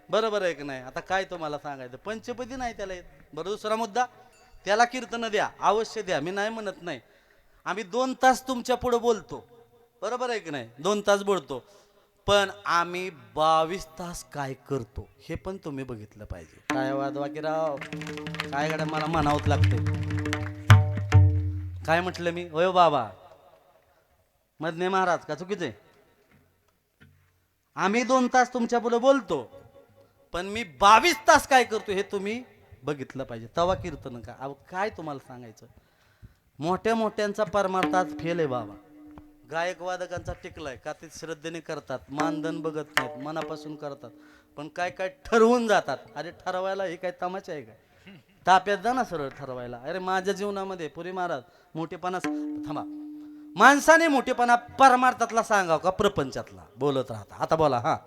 बरोबर आहे की नाही? आता काय तुम्हाला सांगायचं, पंचपदी नाही त्याला येत. बरं, दुसरा मुद्दा, त्याला कीर्तन द्या, अवश्य द्या, मी नाही म्हणत नाही. आम्ही 2 तास तुमच्या पुढे बोलतो, बरोबर आहे की नाही? 2 तास बोलतो, पण आम्ही 22 तास काय करतो हे पण तुम्ही बघितलं पाहिजे. काय वादवा की राव, काय गड्या मला म्हणावंच लागते. काय म्हटलं मी? होय बाबा मधने महाराज का चुकीचे? आम्ही 2 तास तुमच्या पुढे बोलतो, पण मी 22 तास काय करतो हे तुम्ही बघितलं पाहिजे. तवा कीर्तन का? अहो काय तुम्हाला सांगायचं, मोठ्या मोठ्यांचा परमार्थात फेल आहे बाबा. गायक वादकांचा टिकलाय का ते श्रद्धेने करतात, मानधन बघत नाहीत, मनापासून करतात. पण काय काय ठरवून जातात. अरे ठरवायला हे काय तमाशा आहे काय? ताप्यात जा ना सरळ ठरवायला. अरे माझ्या जीवनामध्ये पुरी महाराज मोठेपणा थांबा, माणसाने मोठेपणा परमार्थातला सांगाव का प्रपंचातला? बोलत राहता. आता बोला. हा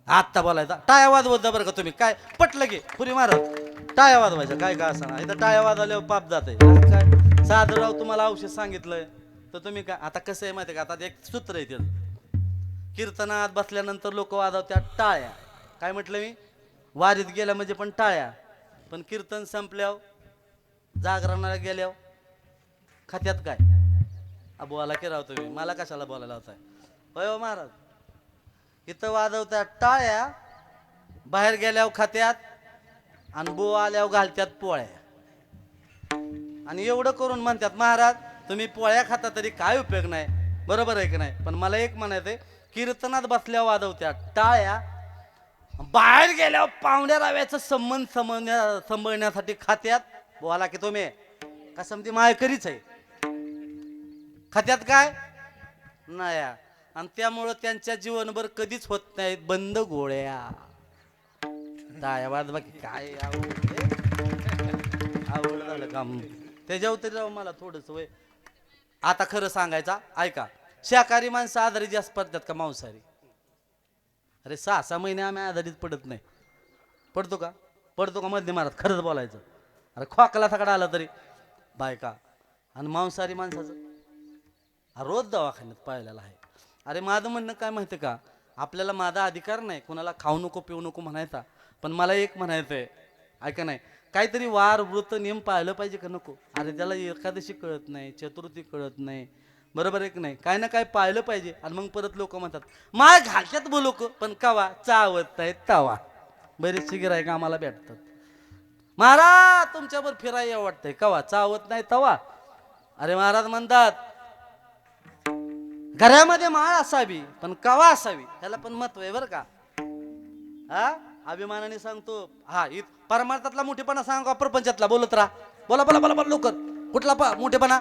आत्ता बोलायचा. टाळ्या वाजवत बरं का तुम्ही. काय पटलं की पुरी महाराज टाळ्या वाजवायचं? काय का असं इथं टाळ्या वाजवल्यावर पाप जाते काय? साधं राव तुम्हाला औषध सांगितलंय तर तुम्ही काय? आता कसं आहे माहिती आहे का? आता एक सूत्र आहे त्याचं, कीर्तनात बसल्यानंतर लोक वाजवतात टाळ्या. काय म्हटलं मी? वारीत गेल्या म्हणजे पण टाळ्या, पण कीर्तन संपल्यावर जागरणाला गेल्यावर खात्यात काय? बोला की राव तुम्ही, मला कशाला बोलायला होताय? होय हो महाराज, इथं वाजवतात टाळ्या, बाहेर गेल्यावर खात्यात, आणि बो आल्यावर घालत्यात पोळ्या. आणि एवढं करून म्हणतात महाराज तुम्ही पोळ्या खाता तरी काय उपयोग नाही. बरोबर आहे की नाही? पण मला एक म्हणायचंय, कीर्तनात बसल्यावर वाजवत्यात टाळ्या, बाहेर गेल्यावर पाहुण्या राव्याचा संबंध सांभाळण्यासाठी खात्यात. बोला की तुम्ही का समती मायकरीच आहे? खात्यात काय नाही. आणि त्यामुळं त्यांच्या जीवनभर कधीच होत नाहीत बंद गोळ्या. टाळ्या बाकी काय आवड झालं काम त्याच्यावर तरी राव मला थोडंच वय. आता खरं सांगायचा ऐका, शाकाहारी माणसं आधारित जास्त पडतात का मांसाहारी? अरे 6-6 महिने आम्ही आधारित पडत नाही. पडतो का? पडतो का मध्य महाराज? खरंच बोलायचं. अरे खोकला सगळा आला तरी बायका. आणि मांसाहारी माणसाचं रोज दवाखान्यात पाहिलेला आहे. अरे माझं म्हणणं काय माहिती का, आपल्याला माझा अधिकार नाही कुणाला खाऊ नको पिऊ नको म्हणायचा, पण मला एक म्हणायचं आहे ऐका नाही, काहीतरी वार वृत्त नियम पाळलं पाहिजे का नको? अरे त्याला एकादशी कळत नाही, चतुर्थी कळत नाही, बरोबर आहे की नाही? काय ना काय पाळलं पाहिजे. आणि मग परत लोक म्हणतात माय घालत्यात बोलो पण कवा चावत नाही तवा. बरेचसे गिरायक आम्हाला भेटतात, महाराज तुमच्यावर फिरायला वाटतंय कवा चावत नाही तवा. अरे महाराज म्हणतात घरामध्ये माळ असावी पण कवा असावी त्याला पण महत्व आहे बरं का. हा अभिमानाने सांगतो. हा परमार्थातला मोठेपणा सांगा प्रपंचातला बोलत राहा. बोला बोला बोला बोला लवकर. कुठला मोठेपणा?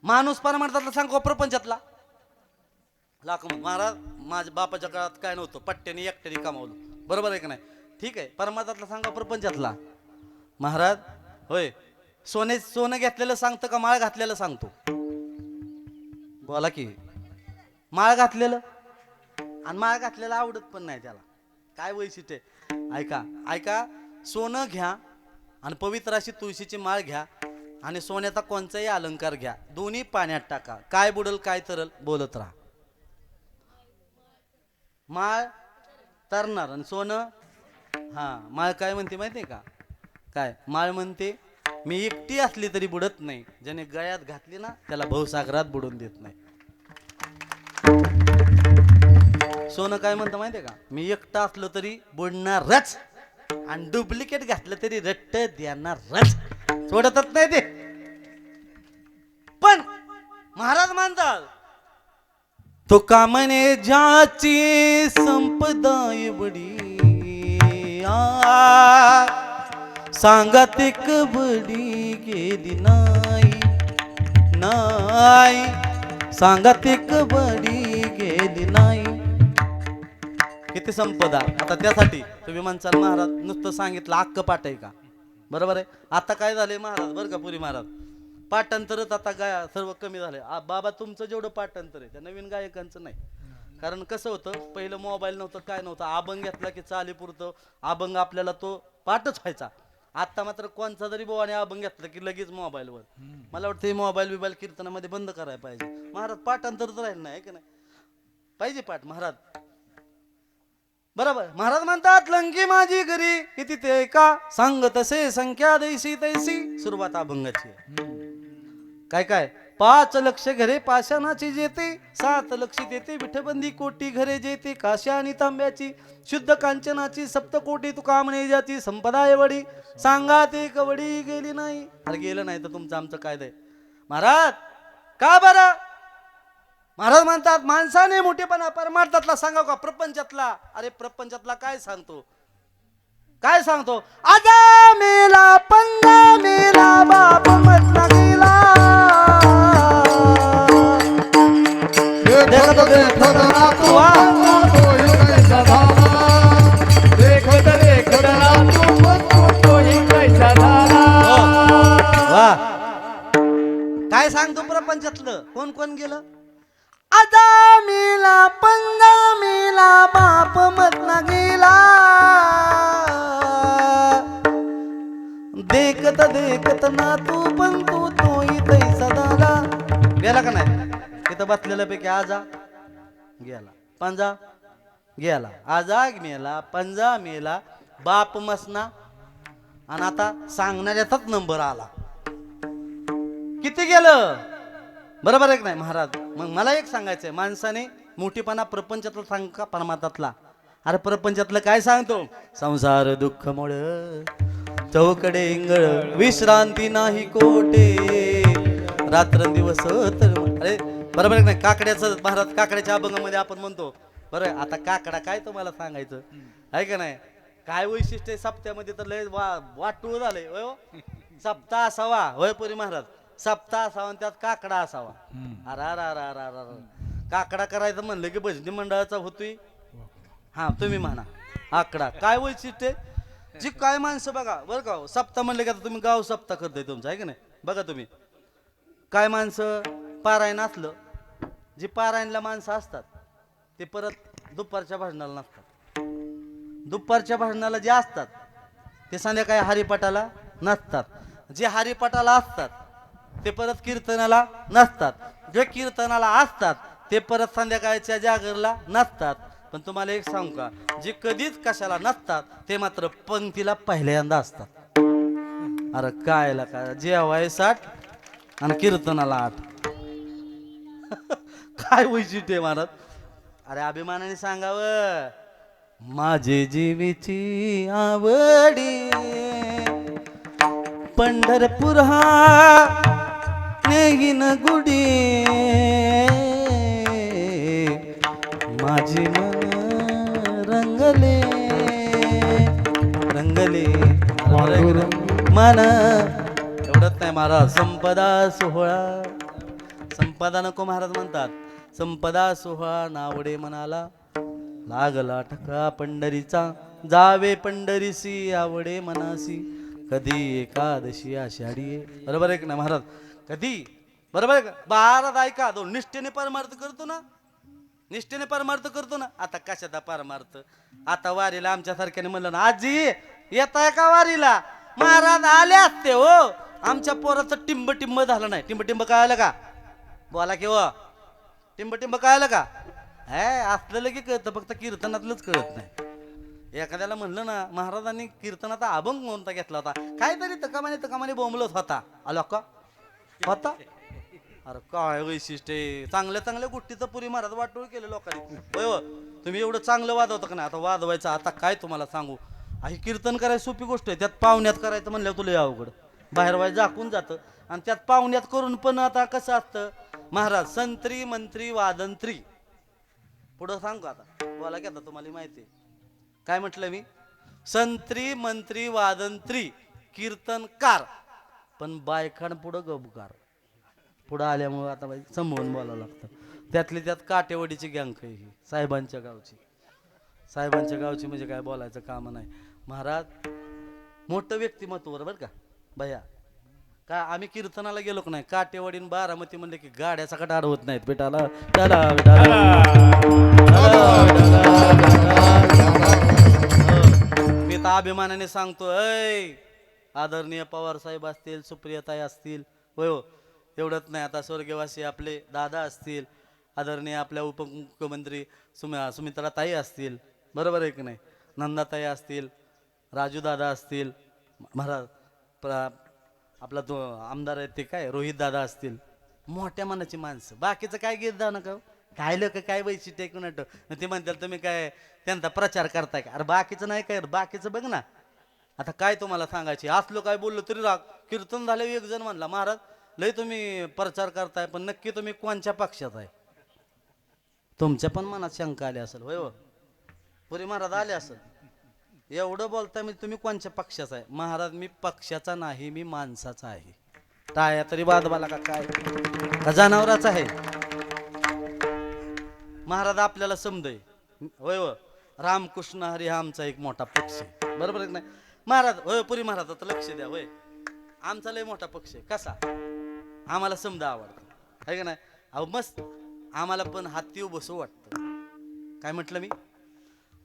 माणूस परमार्थातला सांगू प्रपंचातला? लाख महाराज माझ्या बापाच्या काळात काय नव्हतं, पट्ट्याने एकट्याने कमावलं, बरोबर आहे का नाही? ठीक आहे, परमार्थातला सांगा प्रपंचातला? महाराज होय, सोनं घेतलेलं सांगतं का माळ घातलेलं सांगतो? बोला की. माळ घातलेलं, आणि माळ घातलेलं आवडत पण नाही त्याला. काय वैशिष्ट्य? ऐका ऐका, सोनं घ्या आणि पवित्र अशी तुळशीची माळ घ्या आणि सोन्याचा कोणताही अलंकार घ्या, दोन्ही पाण्यात टाका, काय बुडल काय तरल बोलत राहा. माळ तरणार आणि सोनं. हा माळ काय म्हणते माहितीये का? काय माळ म्हणते? मी एकटी असली तरी बुडत नाही, ज्याने गळ्यात घातली ना त्याला भवसागरात बुडून देत नाही. सोनं काय म्हणतं माहितीये का? मी एकटा असलो तरी बुडणारच, आणि डुप्लिकेट घातलं तरी रट्ट देणारच, सोडतच नाही ते. पण महाराज म्हणतात तो कामने ज्याची संपदा एवढी सांगात एक बडी गेली नाही, नाही सांगात एक बडी गेली नाही. किती संपदा. आता त्यासाठी तुम्ही म्हणसाल महाराज नुसतं सांगितलं अक्क पाठ आहे का? बरोबर आहे. आता काय झालंय महाराज बरं का पुरी महाराज, पाठांतरच आता सर्व कमी झाले. बाबा तुमचं जेवढं पाठांतर आहे त्या नवीन गायकांचं नाही. कारण कसं होतं, पहिलं मोबाईल नव्हतं काय नव्हतं, अभंग घेतला की चालीपुरतं अभंग आपल्याला तो पाठच व्हायचा. आता मात्र कोणचा जरी बोवाने अभंग घेतला की लगेच मोबाईलवर. मला वाटतं हे मोबाईल बिबाईल कीर्तनामध्ये बंद करायला पाहिजे. महाराज पाठांतर तर राहील नाही का नाही, पाहिजे पाठ महाराज. बरोबर महाराज म्हणतात लंकी माझी घरी किती ते का सांग तसे संख्या दैसी तैसी. सुरुवात अभंगाची आहे. काय काय 5 लक्ष घरे पाषाणाची जेते, 7 लक्ष देते विठबंदी कोटी घरे जेते, काश्या आणि तांब्याची शुद्ध कांचनाची सप्तकोटी तुका म्हणे ज्याची संपदा एवढी सांगा ते कवडी गेली नाही. अरे गेलं नाही तर तुमचं आमचं काय दे महाराज. का बरं महाराज म्हणतात माणसाने मोठेपणा परमार्थातला सांगा का प्रपंचातला. अरे प्रपंचातला काय सांगतो, काय सांगतो. आजा मेला पंगा मेला बाप म्हटला गेला. देखत देखत नातू तोही कैसा झाला. देखत देखत नातू तोही कैसा झाला. वा काय सांगतो प्रपंचातलं. कोण कोण गेलं. आजा मेला पंगा मेला बाप म्हटला गेला. देखत देखत ना तू पण तू तोही तैसा झाला. गेला का नाही. तिथं बसलेल्या पैकी आजा गेला, पंजा गेला, आजा मेला, पंजा मेला, बाप मसना. आणि आता सांगण्याच्यातच नंबर आला. किती गेलं बरोबर आहे की नाही महाराज. मग मला एक सांगायचंय माणसाने मोठीपणा प्रपंचातला सांग का परमात्मातला. अरे प्रपंचातलं काय सांगतो. संसार दुःख मोड चौकडे इंगळ विश्रांती नाही कोटे रात्रंदिवस तर. अरे बरोबर आहे नाही. काकड्याचं महाराज काकड्याच्या अभंगामध्ये आपण म्हणतो. बरं आता काकडा काय तुम्हाला सांगायचं आहे का नाही. काय वैशिष्ट्य आहे सप्त्यामध्ये तर लय वाटूळ झालंय. होय हो? सप्ताह असावा होय पुरी महाराज. सप्ताह असावा आणि त्यात काकडा असावा. अरे काकडा करायचं म्हणलं की भजनी मंडळाचा होतोय. हा तुम्ही म्हणा आकडा काय वैशिष्ट्य जी काय माणसं बघा बरं का. सप्ताह म्हणलं की आता तुम्ही गाव सप्ताह करताय तुमचा आहे का नाही. बघा तुम्ही काय माणसं पारायण असलं जी पारायणला माणसं असतात ते परत दुपारच्या भाजनाला नसतात. दुपारच्या भाजनाला जे असतात ते संध्याकाळी हरिपाठाला नसतात. जे हरिपाठाला असतात ते परत कीर्तनाला नसतात. जे कीर्तनाला असतात ते परत संध्याकाळच्या जागरला नसतात. पण तुम्हाला एक सांगू का जे कधीच कशाला नसतात ते मात्र पंक्तीला पहिल्यांदा असतात. अरे काय का जेवाय 60 आणि कीर्तनाला 8. काय वैशिष्ट्य महाराज. अरे अभिमानाने सांगावं माझे जीवीची आवडी पंढरपूर हा नेगीन गुडी माझी मन रंगले रंगले मन. एवढंच नाही महाराज. संपदा सोहळा संपदा नको महाराज म्हणतात. संपदा सोहळा नावडे मनाला लागला ठका पंढरीचा जावे पंढरीसी आवडे मनासी कधी एकादशी आषाढी. बरोबर आहे की नाही महाराज. कधी बरोबर आहे का. महाराज ऐका तो निष्ठेने परमार्थ करतो ना. निष्ठेने परमार्थ करतो ना. आता कशाचा परमार्थ. आता वारीला आमच्या सारख्याने म्हणलं ना आजी येताय का वारीला. महाराज आले असते हो. आमच्या पोराचं टिंब टिंब झालं नाही. टिंब टिंब कळालं का बोला की हो. टिंब टिंब कळालं का. हे असलेलं की कळतं फक्त कीर्तनातलंच कळत नाही. एखाद्याला म्हणलं ना महाराजांनी कीर्तनाचा अभंग म्हणता घेतला होता काहीतरी तकामाने बोंबलत होता. आलो का होता. अरे काय वैशिष्ट्य चांगल्या चांगल्या गोष्टीचं पुरी महाराज वाटोळ केलं लोकांनी. होय हो तुम्ही एवढं चांगलं वाजवता का नाही. आता वाजवायचं आता काय तुम्हाला सांगू. ही कीर्तन करायची सोपी गोष्ट आहे. त्यात पाहुण्यात करायचं म्हणल्यावर तुला अवघड. बाहेर बाहेर झाकून जातं आणि त्यात पाहुण्यात करून पण आता कसं असतं महाराज. संत्री मंत्री वादंत्री पुढं सांगू आता बोला की आता तुम्हाला माहिती आहे काय म्हटलं मी. संत्री मंत्री वादंत्री कीर्तनकार पण बायखान पुढं गबकार. पुढं आल्यामुळं आता बाई समोरून बोलावं लागतं. त्यातली त्यात काटेवाडीची गँग आहे ही साहेबांच्या गावची. साहेबांच्या गावची म्हणजे काय बोलायचं काम नाही महाराज. मोठं व्यक्तिमत्व बरं का भैया. का आम्ही कीर्तनाला गेलो का नाही काटेवाडी बारामती म्हणले की गाड्या सकाळ अडवत नाहीत बेटाला. मी तर अभिमानाने सांगतो. आदरणीय पवार साहेब असतील, सुप्रियाताई असतील, होय हो. एवढंच नाही, आता स्वर्गवासी आपले दादा असतील, आदरणीय आपल्या उपमुख्यमंत्री सुमित्राताई असतील, बरोबर आहे की नाही, नंदाताई असतील, राजू दादा असतील, महाराज आपला तो आमदार आहे ते काय रोहित दादा असतील, मोठ्या मनाची माणसं. बाकीचं काय घेत जाऊ नका हो. काय लोक काय वैशिष्ट्य ऐकून नट ते म्हणतात तुम्ही काय त्यांचा प्रचार करताय का? अरे बाकीचं नाही काय, बाकीचं बघ ना. आता काय तुम्हाला सांगायचे, असलो काय बोललो तरी राग. कीर्तन झाले एक जण म्हणला, महाराज लय तुम्ही प्रचार करताय, पण नक्की तुम्ही कोणत्या पक्षात आहे? तुमच्या पण मनात शंका आली असेल, होय हो. पुरी महाराज आले असेल. एवढं बोलताय म्हणजे तुम्ही कोणत्या पक्षाचा आहे? महाराज मी पक्षाचा नाही, मी माणसाचा आहे. टाळ्या तरी वादवाला का काय, का जनावराचा आहे? महाराज आपल्याला समजय, होय हो. रामकृष्ण हरी हा आमचा एक मोठा पक्ष आहे, बरोबर आहे नाही महाराज? होय पुरी महाराज, आता लक्ष द्या. होय, आमचा लय मोठा पक्ष आहे. कसा? आम्हाला समजा आवडतं, आहे का नाही? अहो मस्त, आम्हाला पण हातीव बसू वाटतं. काय म्हटलं मी?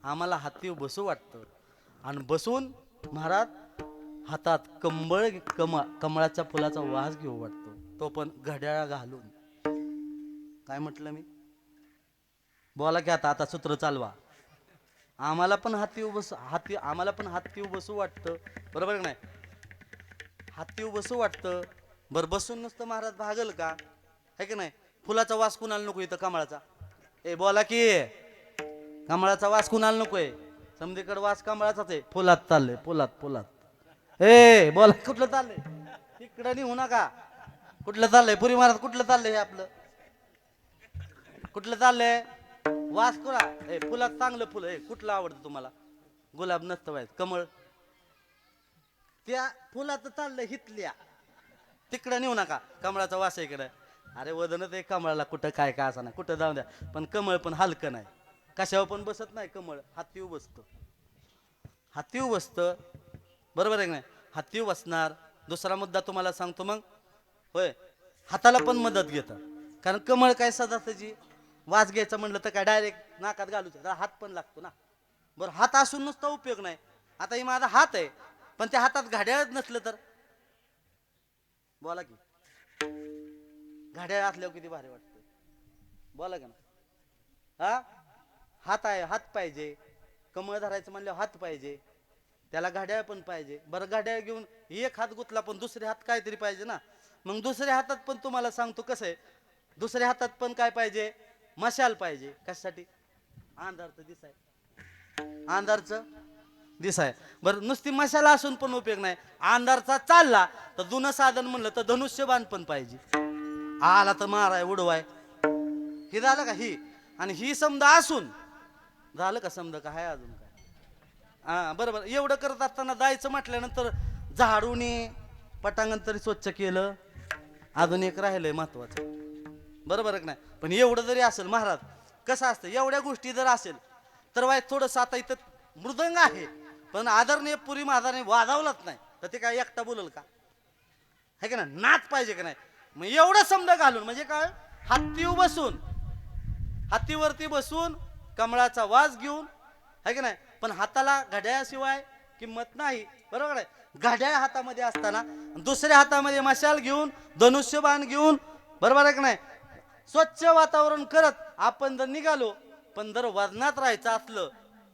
आम्हाला हातीव बसू वाटतं. आणि बसून महाराज हातात कमळाच्या फुलाचा वास घेऊ वाटतो, तो पण घड्याळ घालून. काय म्हटलं मी? बोला की आता, आता सूत्र चालवा. आम्हाला पण आम्हाला पण हातीव बसू वाटतं, बरोबर नाही? हातीव बसू वाटतं. बरं बसून नुसतं महाराज भागल का? है की नाही? फुलाचा वास कुणाला नको इथं कमळाचा? ए बोला की, कमळाचा वास कुणाला नकोय? समधीकडे वास कमळाचाच आहे. फुलात चाललंय, फुलात. ए बोला, कुठलं चाललंय? तिकडं निघू नका. कुठलं चाललंय पुरी महाराज? कुठलं चाललंय हे आपलं? कुठलं चाललंय? वास कुणा? ए फुलात चांगलं फुल आहे. कुठलं आवडतं तुम्हाला? गुलाब नसतं व्हायचं, कमळ. त्या फुलात चाललंय हितल्या, तिकडं नेऊ नका. कमळाचा वास आहे इकडं. अरे वदनच आहे कमळाला, कुठं काय का असं नाही, कुठं जाऊ द्या. पण कमळ पण हलकं नाही, कशावर पण बसत नाही कमळ. हातीव बसतं, हातीव बसतं, बरोबर आहे की नाही? हातीव बसणार. दुसरा मुद्दा तुम्हाला सांगतो मग, होय. हाताला पण मदत घेतं, कारण कमळ काय सदाची वास घ्यायचं म्हणलं तर काय डायरेक्ट नाकात घालू, हात पण लागतो ना. बरं हात असून नुसता उपयोग नाही. आता ही माझा हात आहे, पण त्या हातात घड्याळच नसलं तर? बोला की, घड्याळ असल्यावर किती भारी वाटतं, बोला का ना? हा हात आहे, हात पाहिजे. कमळ धरायचं म्हणल्यावर हात पाहिजे, त्याला घड्याळ पण पाहिजे. बरं घड्याळ घेऊन एक हात गुतला, पण दुसरे हात काहीतरी पाहिजे ना. मग दुसऱ्या हातात पण तुम्हाला सांगतो कसं आहे, दुसऱ्या हातात पण काय पाहिजे? मशाल पाहिजे. कशासाठी? अंधारचं दिसाय, अंधारचं दिसाय. बरं नुसती मशाला असून पण उपयोग नाही. अंधारचा चालला तर जुनं साधन म्हणलं तर धनुष्यबाण पण पाहिजे. आला तर माराय उडवाय. हे झालं का? ही आणि ही समजा असून झालं का? समजा का हाय अजून काय? हा बरोबर. एवढं करत असताना जायचं म्हटल्यानंतर झाडूने पटांगण तरी स्वच्छ केलं. अजून एक राहिलंय महत्वाचं, बरोबर आहे नाही? पण एवढं जरी असेल महाराज, कसं असतं, एवढ्या गोष्टी जर असेल तर वाय थोडंसं आता इथं मृदंग आहे, पण आदरणीय पुरी महाराजांनी वाजवलंच नाही तर ते काय एकटा बोलल का? है का ना? नाच पाहिजे का नाही? मग एवढं समजा घालून म्हणजे काय, हत्तीवर बसून, हत्तीवरती बसून कमळाचा वास घेऊन, है का नाही? पण हाताला घड्याळाशिवाय किंमत नाही, बरोबर आहे? घड्याळ हातामध्ये असताना दुसऱ्या हातामध्ये मशाल घेऊन, धनुष्यबाण घेऊन, बरोबर आहे का नाही? स्वच्छ वातावरण करत आपण जर निघालो, पण जर वजनात राहायचं असलं,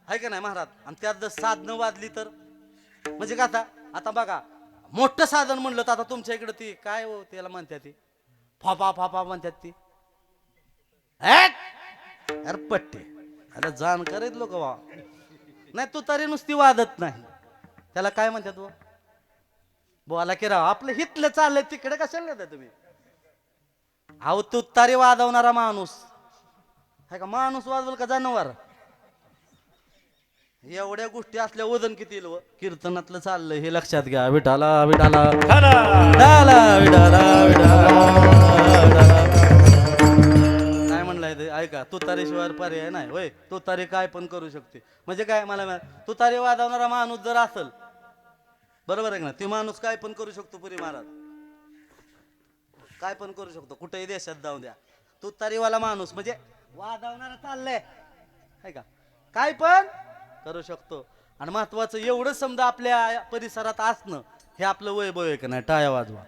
है का नाही महाराज, आणि त्यात जर साधनं वाजली तर म्हणजे का? आता बघा, मोठं साधन म्हणलं तर आता तुमच्या इकडे ती काय हो त्याला म्हणतात, ती फापा फापा म्हणतात ती, अरे पट्टे. अरे जाणकार आहेत लोक वा. नाही तू तरी नुसती वादत नाही, त्याला काय म्हणतात वो? बोला की राव, आपलं हितलं चाललंय तिकडे कशाला नेता तुम्ही? अहो तू तारी वाजवणारा माणूस आहे का? माणूस वाजवल का जनावर? एवढ्या गोष्टी असल्या वजन किती येईल? कीर्तनातलं चाललंय हे लक्षात घ्या. विठाला विठाला विठाला विठाला विठाला. काय म्हणलंय ते ऐका, तुतारीशिवाय पर्याय नाही. होय, तुतारी काय पण करू शकते. म्हणजे काय मला तुतारी वाजवणारा माणूस जर असेल, बरोबर आहे ना, ते माणूस काय पण करू शकतो. पुरी महाराज काय पण करू शकतो, कुठेही देशात जाऊ द्या. तुतारीवाला माणूस म्हणजे वाजवणारा चाललंय, है का? काय पण करू शकतो. आणि महत्वाचं एवढं समजा आपल्या परिसरात असणं हे आपलं वैभव आहे का नाही? टाळ्या वाजवा.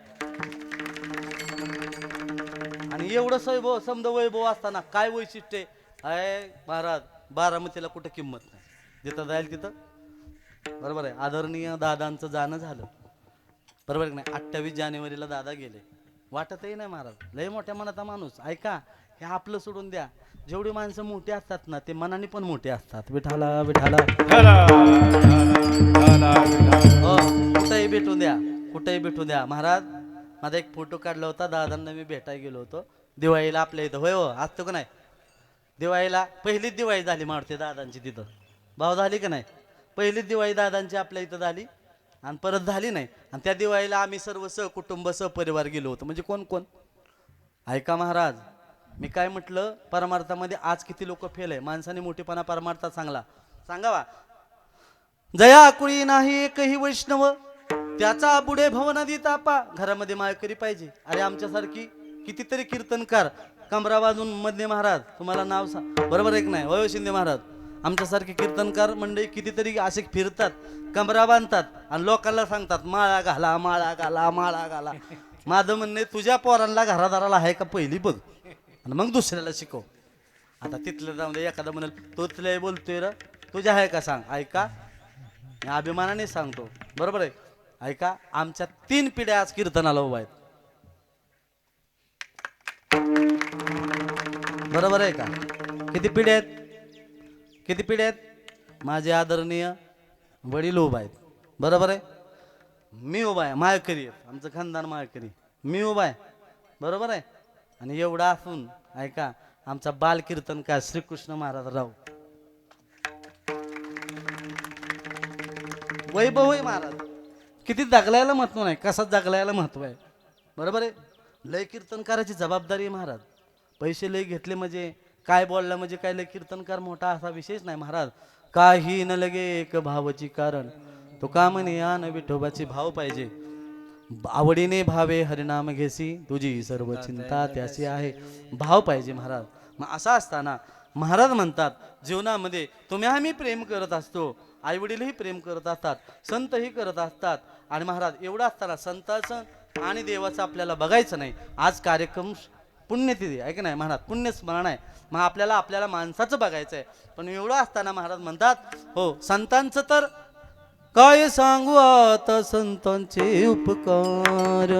आणि एवढं वैभव समजा वैभव असताना काय वैशिष्ट्य आहे महाराज? बारामतीला कुठं किंमत नाही, जिथं जाईल तिथं. बरोबर आहे. आदरणीय दादांचं जाणं झालं, बरोबर आहे नाही? 28 जानेवारीला दादा गेले. वाटतही नाही महाराज, लय मोठ्या मनाचा माणूस. ऐका, हे आपलं सोडून द्या, जेवढी माणसं मोठी असतात ना ते मनाने पण मोठे असतात. विठाला विठाला हो, कुठेही भेटू द्या, कुठेही भेटू द्या महाराज. माझा एक फोटो काढला होता, दादांना मी भेटायला गेलो होतो दिवाळीला आपल्या इथं. होय हो, असतो का नाही? दिवाळीला पहिलीच दिवाळी झाली मारते दादांची तिथं. भाव झाली का नाही? पहिलीच दिवाळी दादांची आपल्या इथं झाली आणि परत झाली नाही. आणि त्या दिवाळीला आम्ही सर्व सहकुटुंब सहपरिवार गेलो होतो. म्हणजे कोण कोण? ऐका महाराज, मी काय म्हटलं, परमार्थामध्ये आज किती लोक फेल आहे. माणसाने मोठेपणा परमार्थात चांगला सांगावा. जया कुळी नाही एकही वैष्णव, त्याचा बुडे भवनदी तापा. घरामध्ये माळकरी पाहिजे. अरे आमच्यासारखी कितीतरी कीर्तनकार कमरा वाजून मधले महाराज, तुम्हाला नाव बरोबर एक नाही वयो शिंदे महाराज, आमच्यासारखे कीर्तनकार मंडळी कितीतरी असे फिरतात, कमरा बांधतात आणि लोकांना सांगतात माळा घाला, माळा घाला, माळा घाला. माझं म्हणणे, तुझ्या पोरांना घरादाराला आहे का पहिली बघ आणि मग दुसऱ्याला शिकव. आता तिथलं जाऊन दे, एखादा म्हणाल तोच लय बोलतोय र, तुझ्या आहे का सांग. ऐका, मी अभिमानाने सांगतो, बरोबर आहे. ऐका, आमच्या 3 पिढ्या आज कीर्तनाला उभा आहेत. बरोबर आहे का? किती पिढ्या आहेत? किती पिढ्या आहेत? माझे आदरणीय वडील उभा आहेत, बरोबर आहे. मी उभा आहे, माळकरी आहेत, आमचं खानदान माळकरी. मी उभा आहे, बरोबर आहे. आणि एवढा असून ऐका, आमचा बाल कीर्तनकार श्रीकृष्ण महाराज राव वैभव आहे महाराज. किती जगलायला महत्व नाही, कसा जगलायला महत्व आहे, बरोबर आहे. लय कीर्तनकाराची जबाबदारी आहे महाराज. पैसे लय घेतले म्हणजे काय बोलला म्हणजे काय, लय कीर्तनकार मोठा असा विशेष नाही महाराज. काही न लगे एक भावची कारण, तो का म्हणे या न विठोबाची भाव पाहिजे. आवडीने भावे हरिनाम घेसी, तुझी सर्व चिंता त्याची आहे. भाव पाहिजे महाराज. मग असा असताना महाराज म्हणतात, जीवनामध्ये तुम्ही आम्ही प्रेम करत असतो, आई वडीलही प्रेम करत असतात, संतही करत असतात. आणि महाराज एवढं असताना संताचं आणि देवाचं आपल्याला बघायचं नाही. आज कार्यक्रम पुण्यतिथी आहे की नाही महाराज, पुण्यस्मरण आहे. मग आपल्याला माणसाचं बघायचं आहे. पण एवढं असताना महाराज म्हणतात, हो संतांचं तर काय सांगू आता, संतांचे उपकार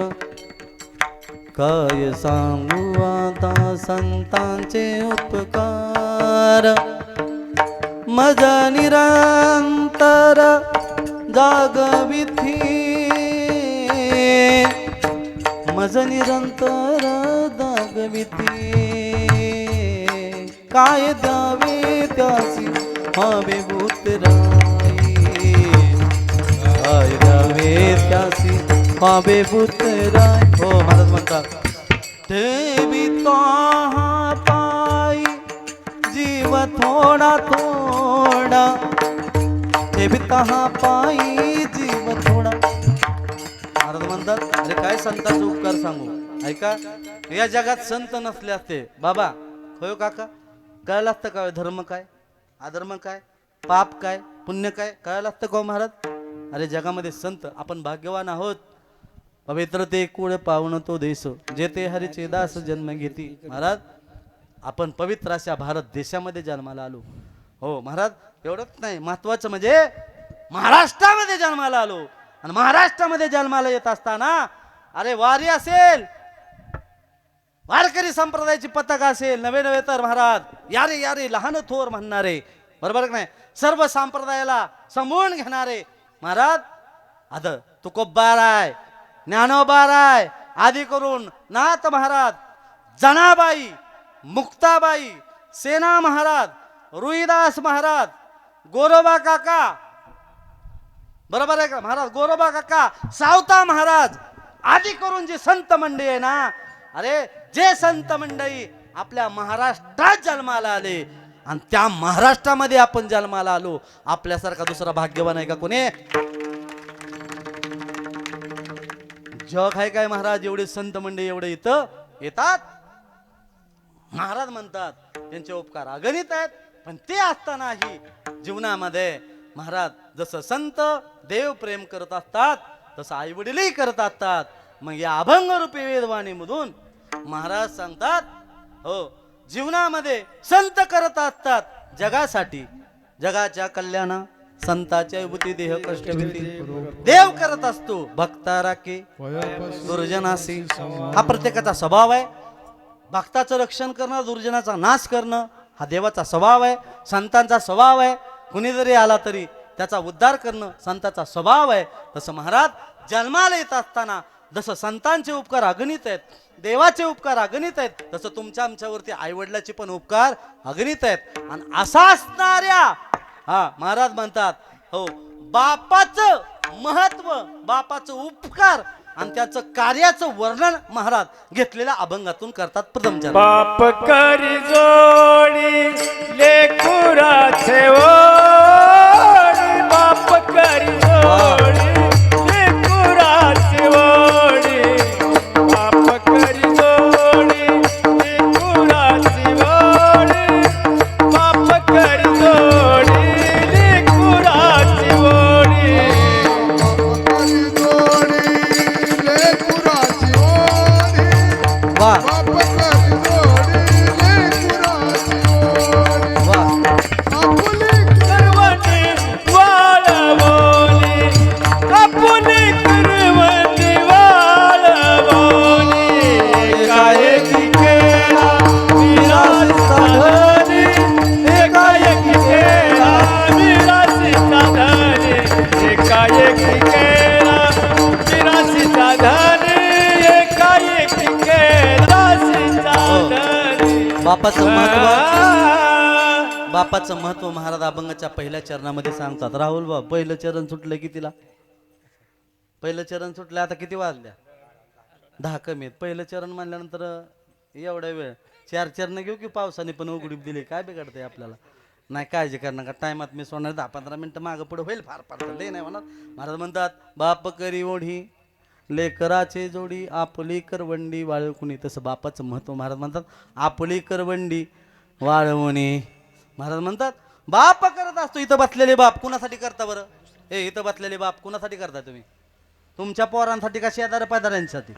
काय सांगू आता, संतांचे उपकार. मज निरंतर जागविती, मज निरंतर जागविती. काय द्यावे त्यासी हवे भूतराई, काय द्यावे त्यासी हवे भूतराई. हो महाराज म्हणतात, ठेवी तोहा पायी जीव थोडा थोडा, ठेवी तहा पायी जीव थोडा. महाराज म्हणतात, अरे काय संतांचा उपकार सांगू. ऐका, या जगात संत नसले असते बाबा, होय काका, कळलं असतं काय धर्म काय, अधर्म काय, पाप काय, पुण्य काय, कळलं असतं का महाराज. अरे जगामध्ये संत, आपण भाग्यवान आहोत. पवित्र ते कुळ पावन तो देश, जेते हरीचे दास जन्म घेती. महाराज आपण पवित्र अशा भारत देशामध्ये जन्माला आलो. हो महाराज, एवढंच नाही, महत्वाचं म्हणजे महाराष्ट्रामध्ये जन्माला आलो. आणि महाराष्ट्रामध्ये जन्माला येत असताना अरे वारी असेल, वारकरी संप्रदायाची पताका असेल, नवे नवे तर महाराज यारे यारे लहान थोर म्हणणारे, बरोबर नाही, सर्व संप्रदायाला समजून घेणारे महाराज. आता तुकोबार आहे, ज्ञानोबार आहे, आदी करून नाथ महाराज, जनाबाई, मुक्ताबाई, सेना महाराज, रुईदास महाराज, गोरोबा काका, बरोबर आहे का महाराज, गोरोबा काका, सावता महाराज, आदी करून जे संत मंडळी आहे ना, अरे जे संत मंडळी आपल्या महाराष्ट्रात जन्माला आले आणि त्या महाराष्ट्रामध्ये आपण जन्माला आलो, आपल्यासारखा दुसरा भाग्यवान आहे का कोणी? जग आहे काय महाराज, एवढे संत मंडळी एवढे इथं येतात. महाराज म्हणतात त्यांचे उपकार अगणित आहेत. पण ते असतानाही जीवनामध्ये महाराज जसं संत देव प्रेम करत असतात, तसं आई वडीलही करत असतात. मग या अभंग रूपी वेदवाणीमधून महाराज सांगतात, हो जीवनामध्ये संत करत असतात जगासाठी, जगाच्या कल्याणा संताच्या विभूती देह कष्ट भीती देव करत असतो भक्ता राखे दुर्जनासी. हा प्रत्येकाचा स्वभाव आहे. भक्ताचं रक्षण करणं, दुर्जनाचा नाश करणं हा देवाचा स्वभाव आहे, संतांचा स्वभाव आहे. कुणी जरी आला तरी त्याचा उद्धार करणं संतांचा स्वभाव आहे. तसं महाराज जन्माला येत असताना जसं संतांचे उपकार अगणित आहेत, देवाचे उपकार अगणित आहेत, तसं तुमच्या आमच्यावरती आईवडिलाचे पण उपकार अगणित आहेत. आणि असा असणाऱ्या महाराज म्हणतात, हो बापाचं महत्व, बापाचं उपकार आणि त्याचं कार्याचं वर्णन महाराज घेतलेल्या अभंगातून करतात. प्रथम चरण. बाप करी जोडी लेकुराचे ओढी, बाप करी जोडी लेकुराचे ओढी, बाप करी जोडी लेकुराची ओढी, बाप करी जोडी लेकुराची ओढी. बापाची जोडी लेकुराची ओढी, वा बापाची जोडी लेकुराची ओढी. वा आपुली करवंदी वाळवोली, आपुली करवंदी वाळवोली, एकाएकी केला विरासीचा धनी, एकाएकी केला विरासीचा धनी, एकाएकी केला विरासीचा धनी, एकाएकी केला विरासीचा धनी. बापाचं महत्व, बापाचं महत्व महाराज अभंगाच्या पहिल्या चरणामध्ये सांगतात. राहुल बाबा पहिलं चरण सुटलं कितीला? पहिलं चरण सुटलं आता किती वाजल्या? 10 कमी आहेत. पहिलं चरण म्हणल्यानंतर एवढा वेळ 4 चरण घेऊ की पावसाने पण उघडीप दिली, काय बिघडतंय आपल्याला? नाही काळजी कर नका, टायमात मी सोडणार. 10-15 मिनिटं मागं पुढे होईल, फार फार लय नाही म्हणा. महाराज म्हणतात, बाप करी ओढी लेकराचे जोडी, आपली करवंडी वाळवुनी. तसं बापाचं महत्व महाराज म्हणतात, आपली करवंडी वाळवुनी. महाराज म्हणतात बाप करत असतो. इथं बसलेले बाप कुणासाठी करता बरं? हे इथं बसलेले बाप कुणासाठी करता तुम्ही? तुमच्या पोरांसाठी का शेजाऱ्या पाजाऱ्यांसाठी?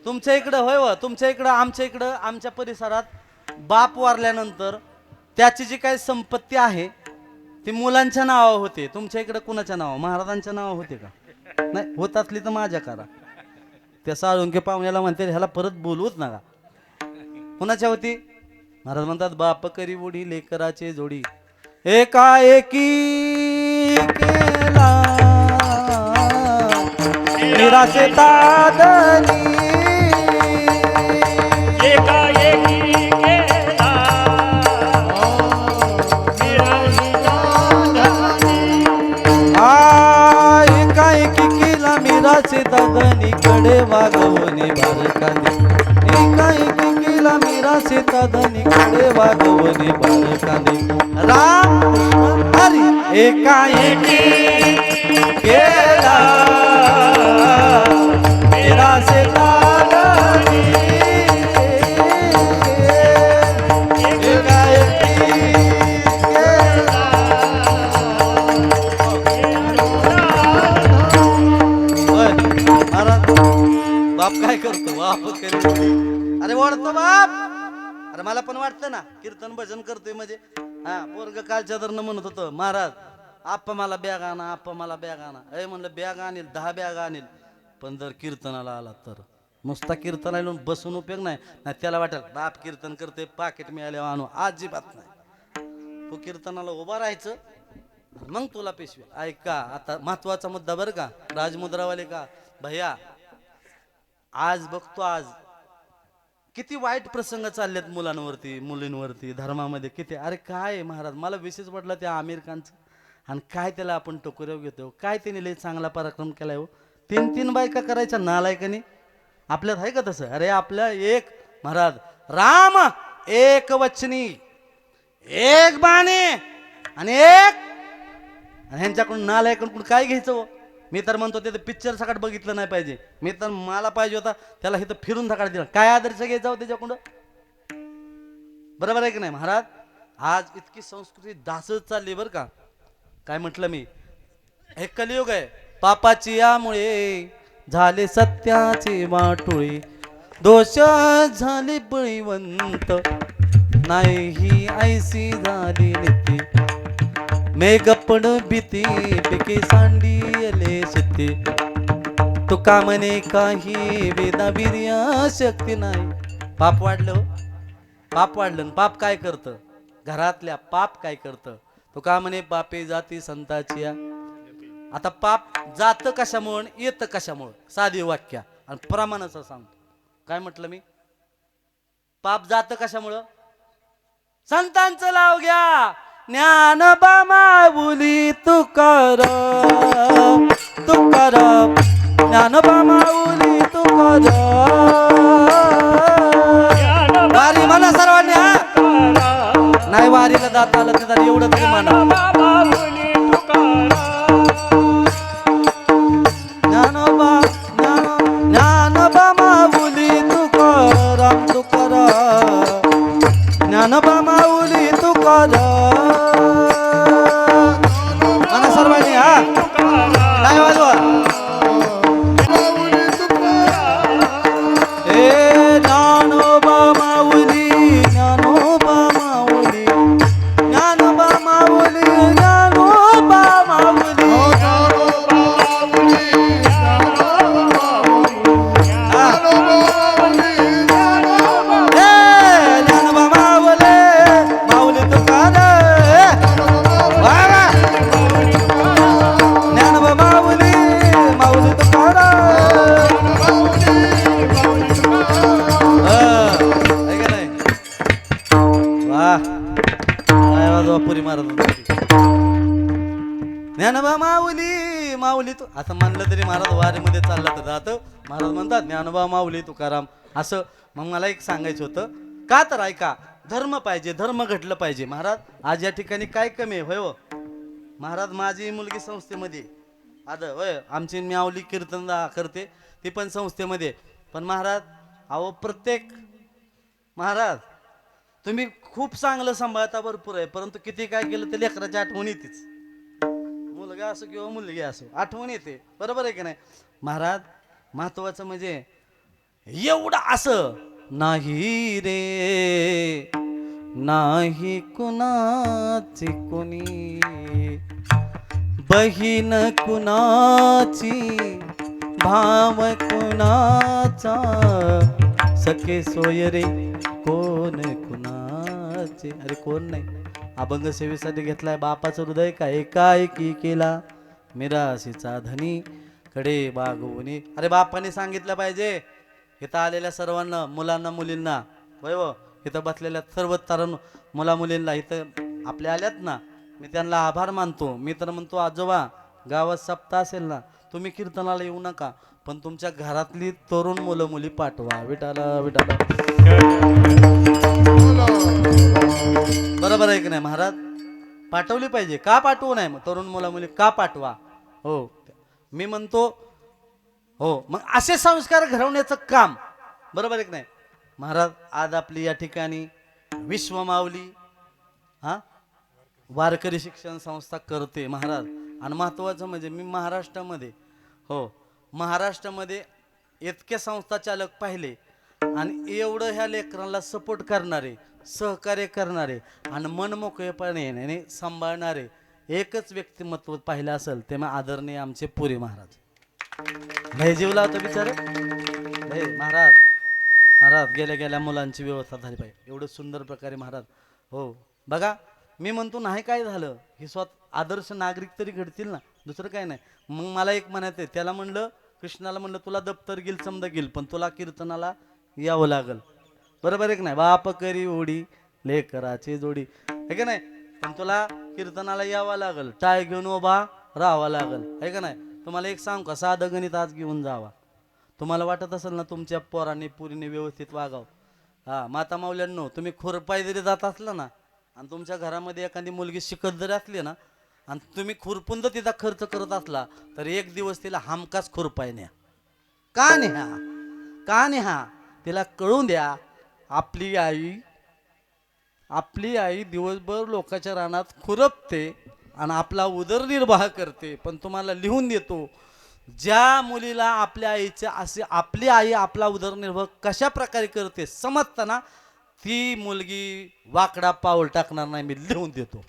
तुमच्या इकडं होय व तुमच्या इकडं, आमच्या इकडं, आमच्या परिसरात बाप वारल्यानंतर त्याची जी काही संपत्ती आहे ती मुलांच्या नावावर होते. तुमच्या इकडं कुणाच्या नावावर? महाराजांच्या नावावर होते का? नाही, होत असली तर माझ्या करा. त्या साळुंके पाहुण्याला म्हणते ह्याला परत बोलवूच नका. कुणाच्या होती? महाराज म्हणतात, बाप करी ओढी लेकराचे जोडी, एकाएकी केला निराशे तादनी, एकाएकी केला विरासीचा धनी. एकाएकी केला मिराचे दादनी, कडे वागवणे बारकाने. एकाएकी केला मिराचे दादनी, कडे वागवणे बारकाने. राम कृष्ण हरी एकाएकी केला मिराचे दादनी, एकाएकी केला. होय, महाराज बाप काय करतो? बाप करी. अरे वाढतो बाप. अरे मला पण वाटतं ना, कीर्तन भजन करतोय म्हणजे. पोरग कालच्या दरनं म्हणत होतं, महाराज आप्पा मला बॅग आणा, आप्पा मला बॅग आणा. अय म्हणलं बॅग आणील, 10 बॅग आणील, पण जर कीर्तनाला आला तर नुसता कीर्तन आलो बसून उपयोग नाही. नाही त्याला वाटेल बाप कीर्तन करते, पाकिट मिळाल्यावर आणू. अजिबात नाही. तू कीर्तनाला उभा राहायचं, मग तुला पेशवी. ऐका आता महत्वाचा मुद्दा बरं का, राजमुद्रावाले का भैया, आज बघतो आज किती वाईट प्रसंग चाललेत मुलांवरती, मुलींवरती, धर्मामध्ये किती. अरे काय महाराज, मला विशेष वाटलं त्या आमिर खानचं. आणि काय त्याला आपण टोकऱ्यावर घेतो, काय त्याने लय चांगला पराक्रम केलाय हो. 3-3 बायका करायच्या नालायकाने. आपल्यात आहे का तसं? अरे आपल्या एक महाराज राम एक वचनी, एक बाणी आणि एक, आणि ह्यांच्याकडून नालायकांकडून काय घ्यायचं हो? मी तर म्हणतो ते पिक्चर सकाळ बघितलं नाही पाहिजे. मी तर मला पाहिजे होता त्याला इथं फिरून सकाळ दिला. काय आदर्श घ्यायचा हो त्याच्याकडून? बरोबर आहे की नाही महाराज? आज इतकी संस्कृती दासच चालली बरं का. काय म्हटलं मी, हे कलियुग आहे. पापाची यामुळे झाले सत्याचे वाटोळे, दोष झाले बळीवंत, नाही ही ऐसी झाली नीती, मेघपण भीती पिके सांडियले शेती, तुका म्हणे काही वेदावीर्य शक्ती नाही. पाप वाढलं हो. पाप वाढलं. पाप काय करतं? घरातल्या पाप काय करतं? तुका म्हणे पापे जाती संताची. आता पाप जातं कशामुळं येतं कशामुळं? साधी वाक्य आणि प्रमाणाचं सांगतो. काय म्हटलं मी? पाप जातं कशामुळं? संतांचं नाव घ्या. ज्ञानोबा माऊली तुकाराम, तुकाराम, ज्ञानोबा माऊली तुकाराम. वारी म्हणा सर्वांनी. हा नाही वारीला जात आलं तर एवढं तरी म्हणा. ज्ञानोबा ज्ञानोबा माऊली तुकाराम, तुकाराम, ज्ञानोबा माऊली तुकाराम. म्हणा सर्वांनी. हा नाही वाजवा. माऊली तुकाराम. ए ज्ञानोबा माऊली, ज्ञानोबा माऊली, ज्ञानोबा माऊली, ज्ञानोबा माऊली. ज्ञानोबा माऊली, ज्ञानोबा माऊली, ज्ञानोबा माऊली, ए ज्ञानोबा माऊली, माऊली तुकाराम. वा वा. ज्ञानोबा माऊली, माऊली तुकाराम. है का नाही? वा काय वाजवा पुरी मारत होती. ज्ञानोबा माऊली, माऊली तू असं म्हणलं तरी महाराज वारीमध्ये चालला तर जातं. महाराज म्हणतात ज्ञानोबा माऊली तुकाराम असं. मग मला एक सांगायचं होतं. का तर ऐका, धर्म पाहिजे, धर्म घडलं पाहिजे. महाराज आज या ठिकाणी काय कमी आहे होय हो? महाराज माझी मुलगी संस्थेमध्ये आता होय, आमची म्यावली कीर्तन करते ती पण संस्थेमध्ये. पण महाराज अहो प्रत्येक महाराज तुम्ही खूप चांगलं सांभाळता, भरपूर आहे, परंतु किती काय केलं तर लेकराची आठवण येतेच. मुलगा असो किंवा मुलगी असो आठवण येते. बरोबर आहे की नाही महाराज? महत्वाचं म्हणजे एवढं असं नाही रे, नाही कुणाची कुणी, बहीण कुणाची, भाव कुणाचा, सखे सोय रे कोण कुणाचे. अरे कोण नाही. अभंग सेवेसाठी घेतलाय बापाचं हृदय का एकाएकी केला, मिरासीचा धनी कडे बागवणी. अरे बापाने सांगितलं पाहिजे. इथं आलेल्या सर्वांना, मुलांना मुलींना, होय हो, इथं बसलेल्या सर्व तरुण मुला मुलींना इथं आपल्या आल्यात ना, मी त्यांना आभार मानतो. मी तर म्हणतो आजोबा गावात सप्ताह असेल ना, तुम्ही कीर्तनाला येऊ नका, पण तुमच्या घरातली तरुण मुलं मुली पाठवा. विटाला विटाला. बरोबर आहे की नाही महाराज? पाठवली पाहिजे. का पाठवू नाही? मग तरुण मुला मुली का पाठवा. हो मी म्हणतो हो. मग असे संस्कार घडवण्याचं काम. बरोबर आहे की नाही महाराज? आज आपली या ठिकाणी विश्व माऊली हा वारकरी शिक्षण संस्था करते महाराज. आणि महत्वाचं म्हणजे मी महाराष्ट्रामध्ये हो महाराष्ट्रामध्ये इतके संस्था चालक पाहिले आणि एवढं ह्या लेकरांना सपोर्ट करणारे, सहकार्य करणारे आणि मनमोकळेपणे सांभाळणारे एकच व्यक्तिमत्व पाहिलं असेल ते मग आदरणीय आमचे पुरी महाराज. लय जीव लावतो बिचारे. लय महाराज. महाराज गेल्या गेल्या मुलांची व्यवस्था झाली पाहिजे एवढं सुंदर प्रकारे महाराज. हो बघा मी म्हणतो नाही काय झालं हे स्वतः आदर्श नागरिक तरी घडतील ना, दुसरं काय नाही. मग मला एक म्हणायचं, त्याला म्हणलं कृष्णाला म्हणलं तुला दप्तर गेल समजा गेल, पण तुला कीर्तनाला यावं लागल. बरोबर आहे की नाही? बाप करी ओढी लेकराची जोडी, आहे का नाही? पण तुला कीर्तनाला यावं लागल, टाळ घेऊन उभा राहावं लागल, आहे का नाही? तुम्हाला एक सांग का, साधं गणित आज घेऊन जावा. तुम्हाला वाटत असेल ना तुमच्या पोरांनी पुरीने व्यवस्थित वागावं. हा माता माऊल्यांनो, तुम्ही खुरपाई जरी जात असला ना आणि तुमच्या घरामध्ये एखादी मुलगी शिकत जरी असली ना आणि तुम्ही खुरपून जर तिचा खर्च करत असला तर एक दिवस तिला हमखास खुरपाई न्या. का न्या? का न्या? तिला कळून द्या आपली आई दिवसभर लोकांच्या रानात खुरपते आणि आपला उदरनिर्वाह करते. पण तुम्हाला लिहून देतो, ज्या मुलीला आपल्या आईच्या असे आपली आई आपला उदरनिर्वाह कशा प्रकारे करते समजताना ती मुलगी वाकडा पाऊल टाकणार नाही, मी लिहून देतो.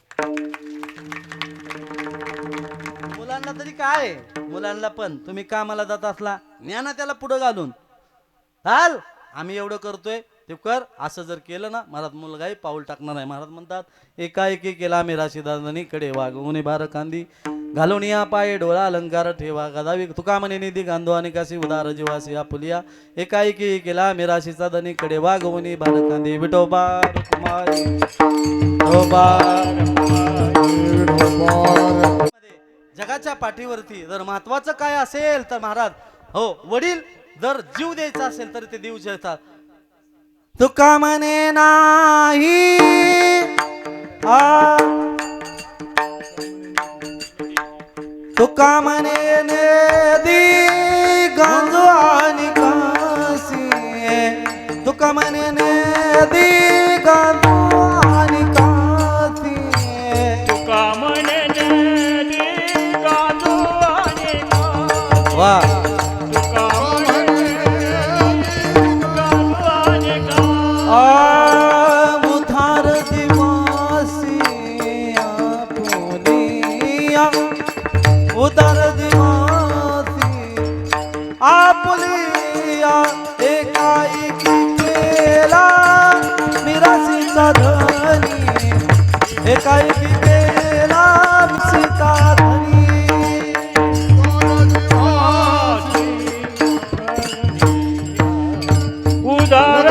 मुलांना तरी काय, मुलांना पण तुम्ही कामाला जात असला ज्ञाना त्याला पुढं घालून हाल आम्ही एवढं करतोय ते कर, असं जर केलं ना महाराज मुलगाही पाऊल टाकणार नाही. महाराज म्हणतात एकाएकी केला मी राशीदानी कडे वागवून भार कांदी घालून या पाये डोळा अलंकार ठेवा गदावी तुका म्हणे निधी गांधो आणि काशी उदार जीवासी आपुलिया एकाएकी केला मी राशीचा धनी कडे वागवून भार कांदी विठोबा कुमारी जगाच्या पाठीवरती जर महत्वाचं काय असेल तर महाराज हो वडील जर जीव द्यायचा असेल तर ते देऊ शकतात. तुका म्हणे नाही तुका म्हणे नदी गांजो आणि काशी तुका म्हणे नदी गांजो आणि काशी तुका म्हणे नदी गांजो आणि काशी. वा तुका म्हणे गांजो आणि काशी. मुथार दिवासी आपुलिया उदार दिवासी आपुलिया एकाएकी केला मिरासीचा धनी एकाएकी केला मिरासीचा धनी उदार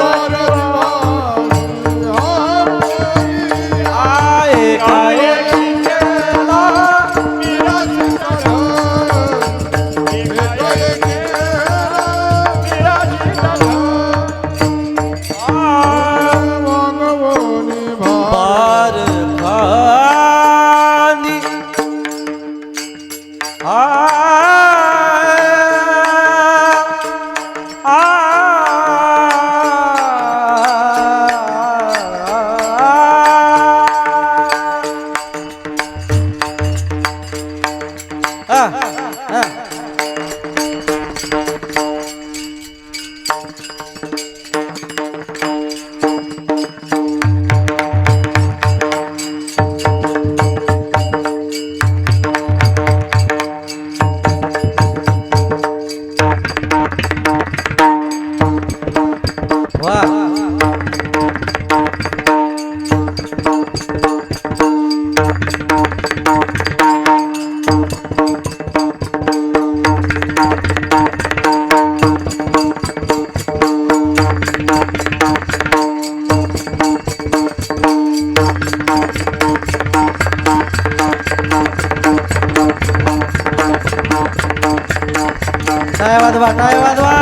टाळ्या वाजवा.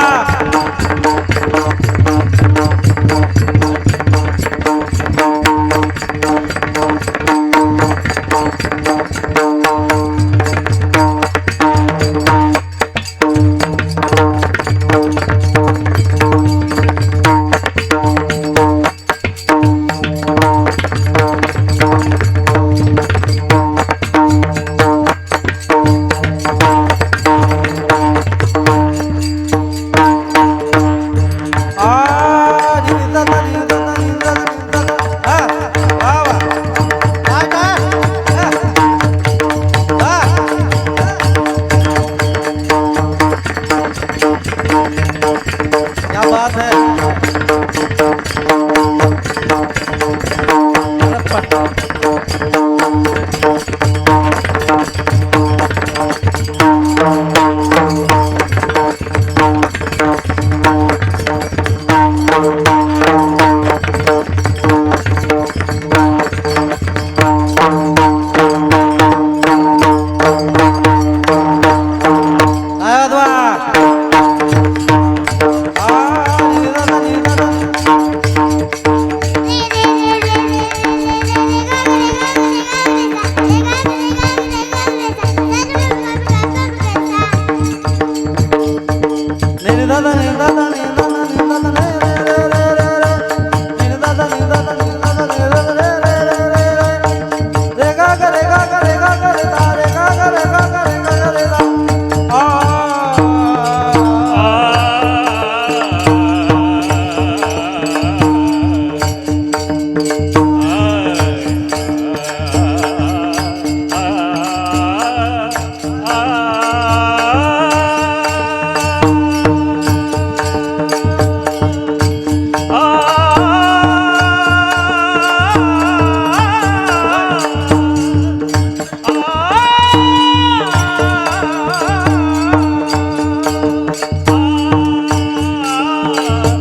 क्या बात है.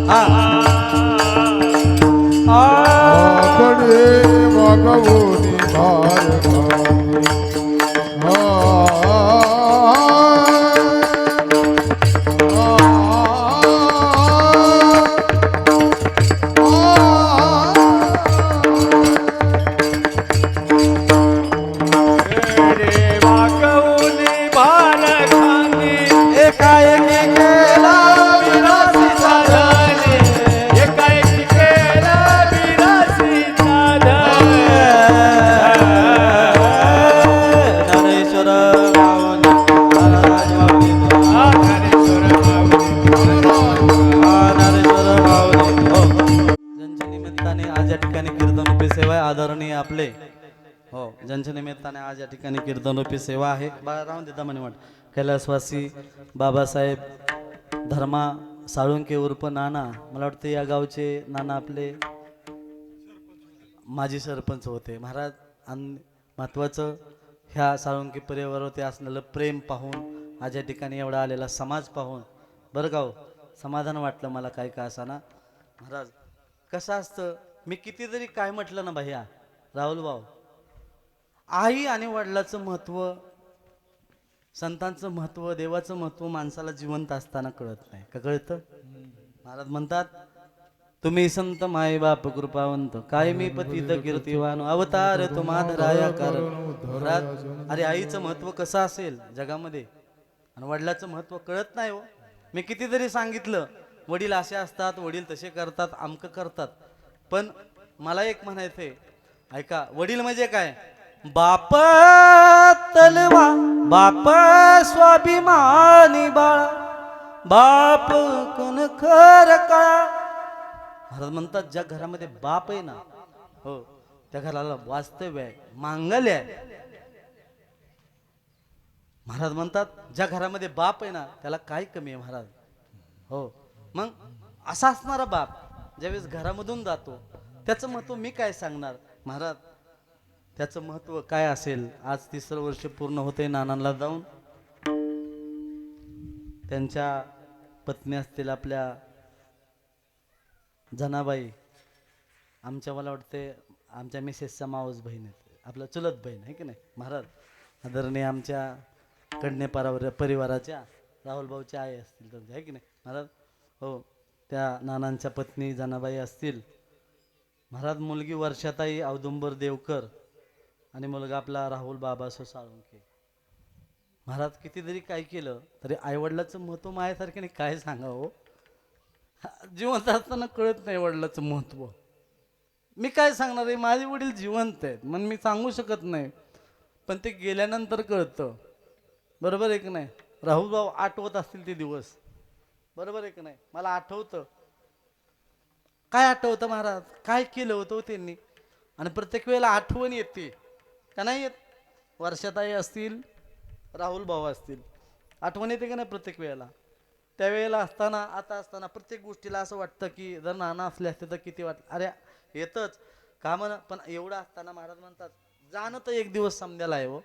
हा आकडे वागवून भार खाली. रे वाकवून भार खाली एकाएकी केला विरासीचा धनी. एकाएकी केला विरासीचा धनी. ज्ञानेश्वर माऊली महाराज माऊली ज्ञानेश्वर ज्ञानेश्वर माऊली हो. ज्यांच्या निमित्ताने आज या ठिकाणी कीर्तनरूपी सेवा आहे आदरणीय आपले हो ज्यांच्या निमित्ताने आज या ठिकाणी कीर्तनरूपी सेवा आहे बाळाराम देता म्हणे वाट कैलासवासी बाबासाहेब धर्मा साळुंके उर्फ नाना. मला वाटतं या गावचे नाना आपले माजी सरपंच होते महाराज. आणि महत्त्वाचं ह्या साळुंके परिवारावरती असलेलं प्रेम पाहून आज या ठिकाणी एवढा आलेला समाज पाहून बरं का हो समाधान वाटलं मला काही का असाना. महाराज कसं असतं मी कितीतरी काय म्हटलं ना भैया राहुल भाऊ आई आणि वडिलाचं महत्त्व संतांचं महत्त्व देवाचं महत्त्व माणसाला जिवंत असताना कळत नाही का कळतं. महाराज म्हणतात तुम्ही संत माय बाप कृपावंत काय मी पतित कीर्तिवान अवतार तुम्हा धराया कारण. महाराज अरे आईचं महत्त्व कसं असेल जगामध्ये आणि वडिलाचं महत्त्व कळत नाही हो. मी कितीतरी सांगितलं वडील असे असतात वडील तसे करतात आमकं करतात पण मला एक म्हणायचंय ऐका वडील म्हणजे काय बाप तलवा बाप स्वाभिमानी बाळा बाप कणखर काळा. महाराज म्हणतात ज्या घरामध्ये बाप आहे ना हो त्या घराला वास्तव्य आहे मांगल्य आहे. महाराज म्हणतात ज्या घरामध्ये बाप आहे ना त्याला काय कमी आहे महाराज हो. मग असा असणारा बाप ज्यावेळेस घरामधून जातो त्याचं महत्व मी काय सांगणार महाराज. त्याचं महत्व काय असेल आज 3 वर्ष पूर्ण होते नानांना जाऊन. त्यांच्या पत्नी असतील आपल्या जनाबाई आमच्या मला वाटते आमच्या मिसेसचा मावस बहीण आहे आपलं चुलत बहीण आहे की नाही महाराज. आदरणीय आमच्या कडणे परिवाराच्या राहुल भाऊच्या आई असतील त्यांच्या आहे की नाही महाराज हो. त्या नानांच्या पत्नी जनाबाई असतील महाराज. मुलगी वर्षाताई औदुंबर देवकर आणि मुलगा आपला राहुल बाबासो साळुंके. महाराज किती जरी काय केलं तरी आईवडिलाचं महत्त्व माझ्यासारख्याने काय सांगावं जिवंत असताना कळत नाही वडिलाचं महत्त्व. मी काय सांगणार आहे माझे वडील जिवंत आहेत म्हणून मी सांगू शकत नाही पण ते गेल्यानंतर कळतं बरोबर आहे की नाही. राहुल भाऊ आठवत असतील ते दिवस बरोबर आहे की नाही. मला आठवतं काय आठवतं महाराज काय केलं होतं त्यांनी आणि प्रत्येक वेळेला आठवण येते का नाही येत. वर्षाताई असतील राहुल भाऊ असतील आठवण येते का नाही प्रत्येक वेळेला. त्यावेळेला असताना आता असताना प्रत्येक गोष्टीला असं वाटतं की जर नाना असले असते तर किती वाटलं अरे येतच का म्हण. पण एवढं असताना महाराज म्हणतात जाणं तर एक दिवस समजायला आहे हो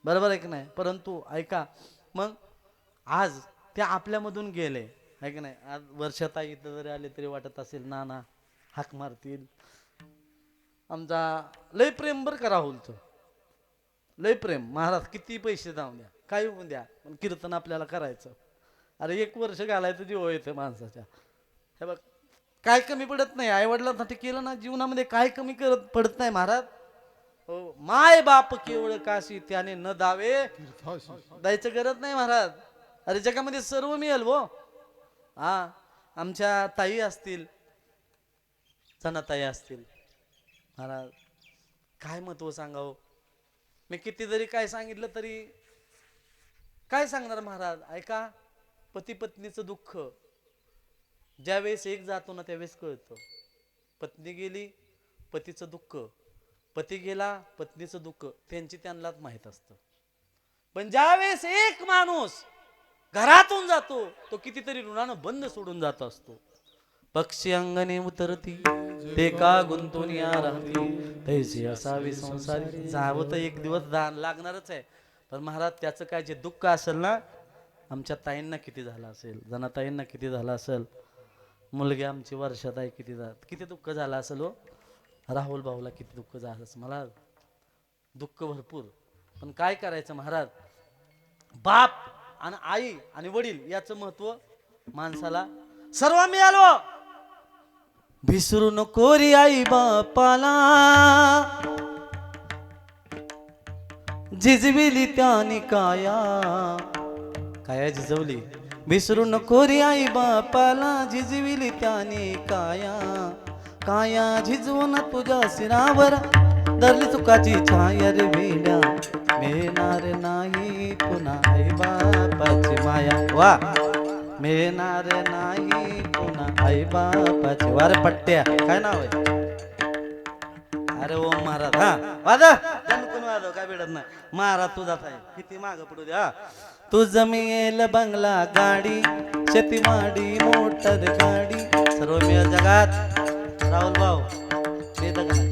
बरोबर आहे की नाही. परंतु ऐका मग आज ते आपल्यामधून गेले आहे की नाही. आज वर्षाताई इथं जरी आले तरी वाटत असेल नाना हाक मारतील. आमचा लय प्रेम बरं का राहुलचं लय प्रेम. महाराज किती पैसे जाऊन द्या काय होऊन द्या पण कीर्तन आपल्याला करायचं. अरे 1 वर्ष घालायचं जीव येतं माणसाच्या. हे बघ काय कमी पडत नाही आईवडिलांसाठी केलं ना जीवनामध्ये काय कमी पडत नाही महाराज हो. माय बाप केवळ काशी त्याने न दावे द्यायचं गरज नाही महाराज. अरे जगामध्ये सर्व मिळेल वो. हा आमच्या ताई असतील सणाताई असतील महाराज काय महत्व सांगावं. मी किती जरी काय सांगितलं तरी काय सांगणार महाराज. ऐका पती पत्नीचं दुःख ज्यावेळेस एक जातो ना त्यावेळेस कळतं. पत्नी गेली पतीचं दुःख पती गेला पत्नीचं दुःख त्यांची त्यांनाच माहीत असतं. पण ज्यावेळेस एक माणूस घरातून जातो तो कितीतरी ऋणानं बंद सोडून जात असतो. पक्षी अंगणे उतरती ते का गुंतून या राहती तैसी असावी संसारी. जावं तर एक दिवस लागणारच आहे. पण महाराज त्याचं काय जे दुःख असेल ना आमच्या ताईंना किती झालं असेल जनाताईंना किती झालं असेल मुलगी आमची वर्षात आहे किती दुःख झालं असेल हो. राहुल भाऊला किती दुःख झालं असेल. मला दुःख भरपूर. पण काय करायचं महाराज, बाप आणि आई आणि वडील याचं महत्व माणसाला सर्व मिळालो. विसरू नको रे आई बापाला, झिजविली त्याने काया झिजवली. विसरू नको रे आई बापाला, झिजविली त्याने काया झिजवून तुझ्या शिरावर धरली चुकाची छाया रे वेड्या, मिळणार नाही पुन्हा आई बापाची माया. वा, मिळणार नाही पुन्हा आई बापाची. वारे पट्ट्या काय नाव आहे? अरे ओम महाराज. हा वाजव कोण वाजव, काय भेटत नाही. महाराज तुझा आहे किती माग पडू द्या. तुझं मिळेल बंगला गाडी, शेतीवाडी मोटर गाडी, सर्व मिळेल जगात. राहुल भाऊ मिळतं का नाही?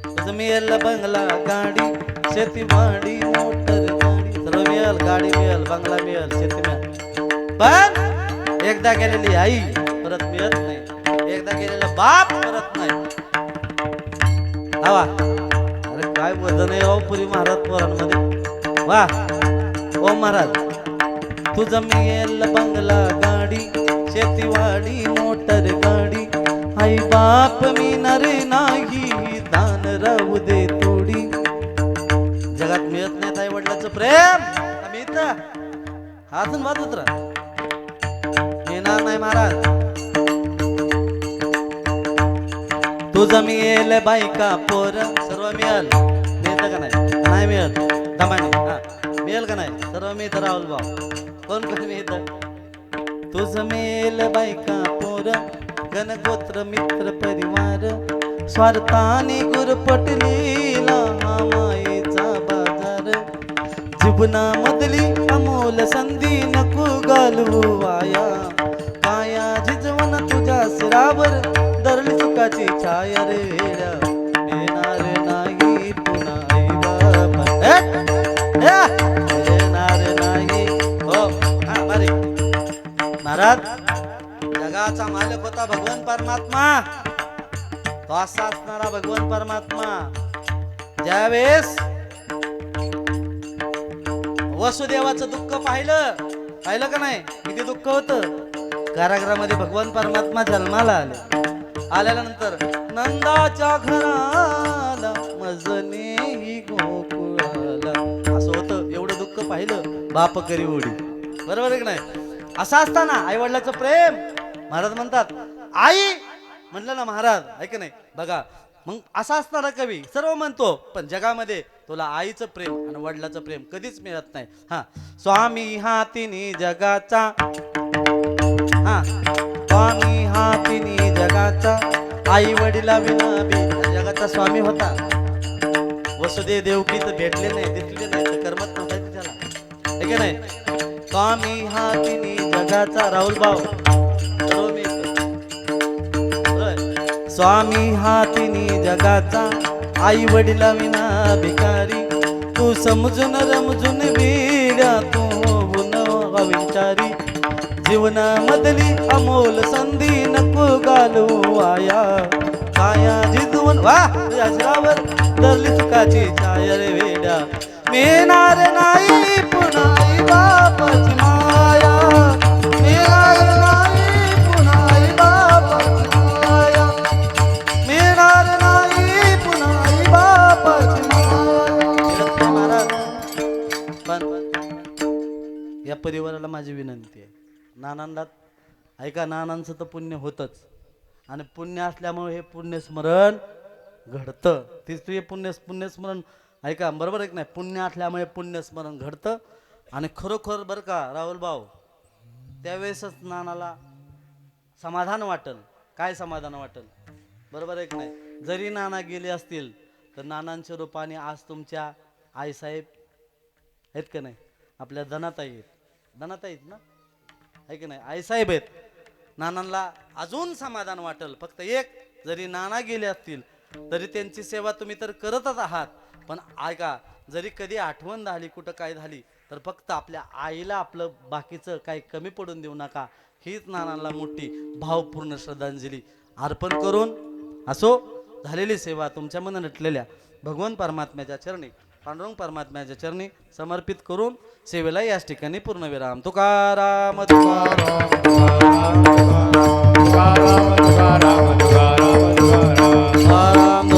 तुझं मिळेल बंगला गाडी, शेतीवाडी मोटर गाडी, सर्व मिळेल. गाडी मिळेल, बंगला मिळेल, शेती मिळेल. पण एकदा गेलेली आई परत मिळत नाही, एकदा गेलेला बाप परत नाही. हवा अरे काय वजन आहे पुरी महाराज पोरांमध्ये. वा ओ महाराज. तुझं मिळेल बंगला गाडी, शेतीवाडी मोटर गाडी, आई बाप मिळणार नाही दान राहू दे थोडी. जगात मिळत नाही आई वडिलाचं प्रेम. मिळत हातून बात उतरा मिळणार नाही महाराज. तुझं मिळेल बायका पोर, सर्व मिळेल. मिळतं का नाही? नाही मिळत दमाने. हा मिळेल का नाही? सर्व मिळत. राहुल भाऊ कोण कोण मिळत? तुझं मिळेल बायका पोर, गणगोत्र मित्र परिवार, स्वार्थाने गुरपटलेला हा मायेचा बाजार. जीवनामधली अमोल संधी नको घालवू वाया, काया झिजवून तुझ्या शिरावर धरली चुकाची छाया रे वेड्या, येणार नाही पुन्हा आई बापा. येणार नाही. हो हा मारे महाराज. जगाचा मालक होता भगवान परमात्मा. तो असा असणारा भगवान परमात्मा ज्यावेळेस वसुदेवाचं दुःख पाहिलं का नाही? किती दुःख होतं. कारागृहामध्ये भगवान परमात्मा जन्माला आल्यानंतर नंदाच्या घराला मजने गोकुळाला, असं होतं. एवढं दुःख पाहिलं बाप करी ओढी. बरोबर आहे की नाही? असं असताना आई वडिलाचं प्रेम. महाराज म्हणतात आई म्हणलं ना महाराज ऐक नाही बघा. मग असा असणारा कवी सर्व म्हणतो, पण जगामध्ये तुला आईचं प्रेम आणि वडिलाचं प्रेम कधीच मिळत नाही. हा स्वामी हा तिन्ही जगाचा, हा स्वामी हा तिन्ही जगाचा, आई वडिला विना बी जगाचा स्वामी होता. वसुदेव देवकी तर भेटले नाही, दिसले नाही तर कर्मच नव्हता त्याला. ठीक आहे नाही? स्वामी हा तिन्ही जगाचा. राहुल भाऊ स्वामी हा तिन्ही जगाचा, आई वडिला विना भिकारी, तू समजून रमजून वेड्या तू होऊन विचारी. जीवनामधली अमोल संधी नको घालवू वाया, काया झिजवून वा तुझ्या शिरावर धरली चुकाची छाया रे वेड्या, मिळणार नाही पुन्हा आई बापाची माया, मिळणार नाही पुन्हा आई बापाची माया, मिळणार नाही पुन्हा आई बापाची माया. पण या परिवाराला माझी विनंती आहे, नानांना ऐका, नानांचं तर पुण्य होतच आणि पुण्य असल्यामुळे हे पुण्यस्मरण घडतं. तीच हे पुण्यस्मरण ऐका बरोबर आहे की नाही? पुण्य असल्यामुळे पुण्यस्मरण घडतं. आणि खरोखर बरं का राहुल भाऊ, त्यावेळेसच नानाला समाधान वाटल. काय समाधान वाटल? बरोबर आहे की नाही? जरी नाना गेले असतील तर नानांच्या रूपाने आज तुमच्या आईसाहेब आहेत का नाही? आपल्या धनाताई आहेत, धनाताई आहेत ना, आहे की नाही? आईसाहेब आहेत. नानांना अजून समाधान वाटल. फक्त एक, जरी नाना गेले असतील तरी त्यांची सेवा तुम्ही तर करतच आहात, पण ऐका जरी कधी आठवण झाली कुठं काय झाली तर फक्त आपल्या आईला आपलं बाकीचं काही कमी पडून देऊ नका. हीच नानांना मोठी भावपूर्ण श्रद्धांजली अर्पण करून असो झालेली सेवा तुमच्या मनात नटलेल्या भगवान परमात्म्याच्या चरणी पांडुरंग परमात्म्याच्या चरणी समर्पित करून सेवेला याच ठिकाणी पूर्णविराम. तुकाराम तुकाराम तुकाराम तुकाराम तुकाराम तुकाराम तुकाराम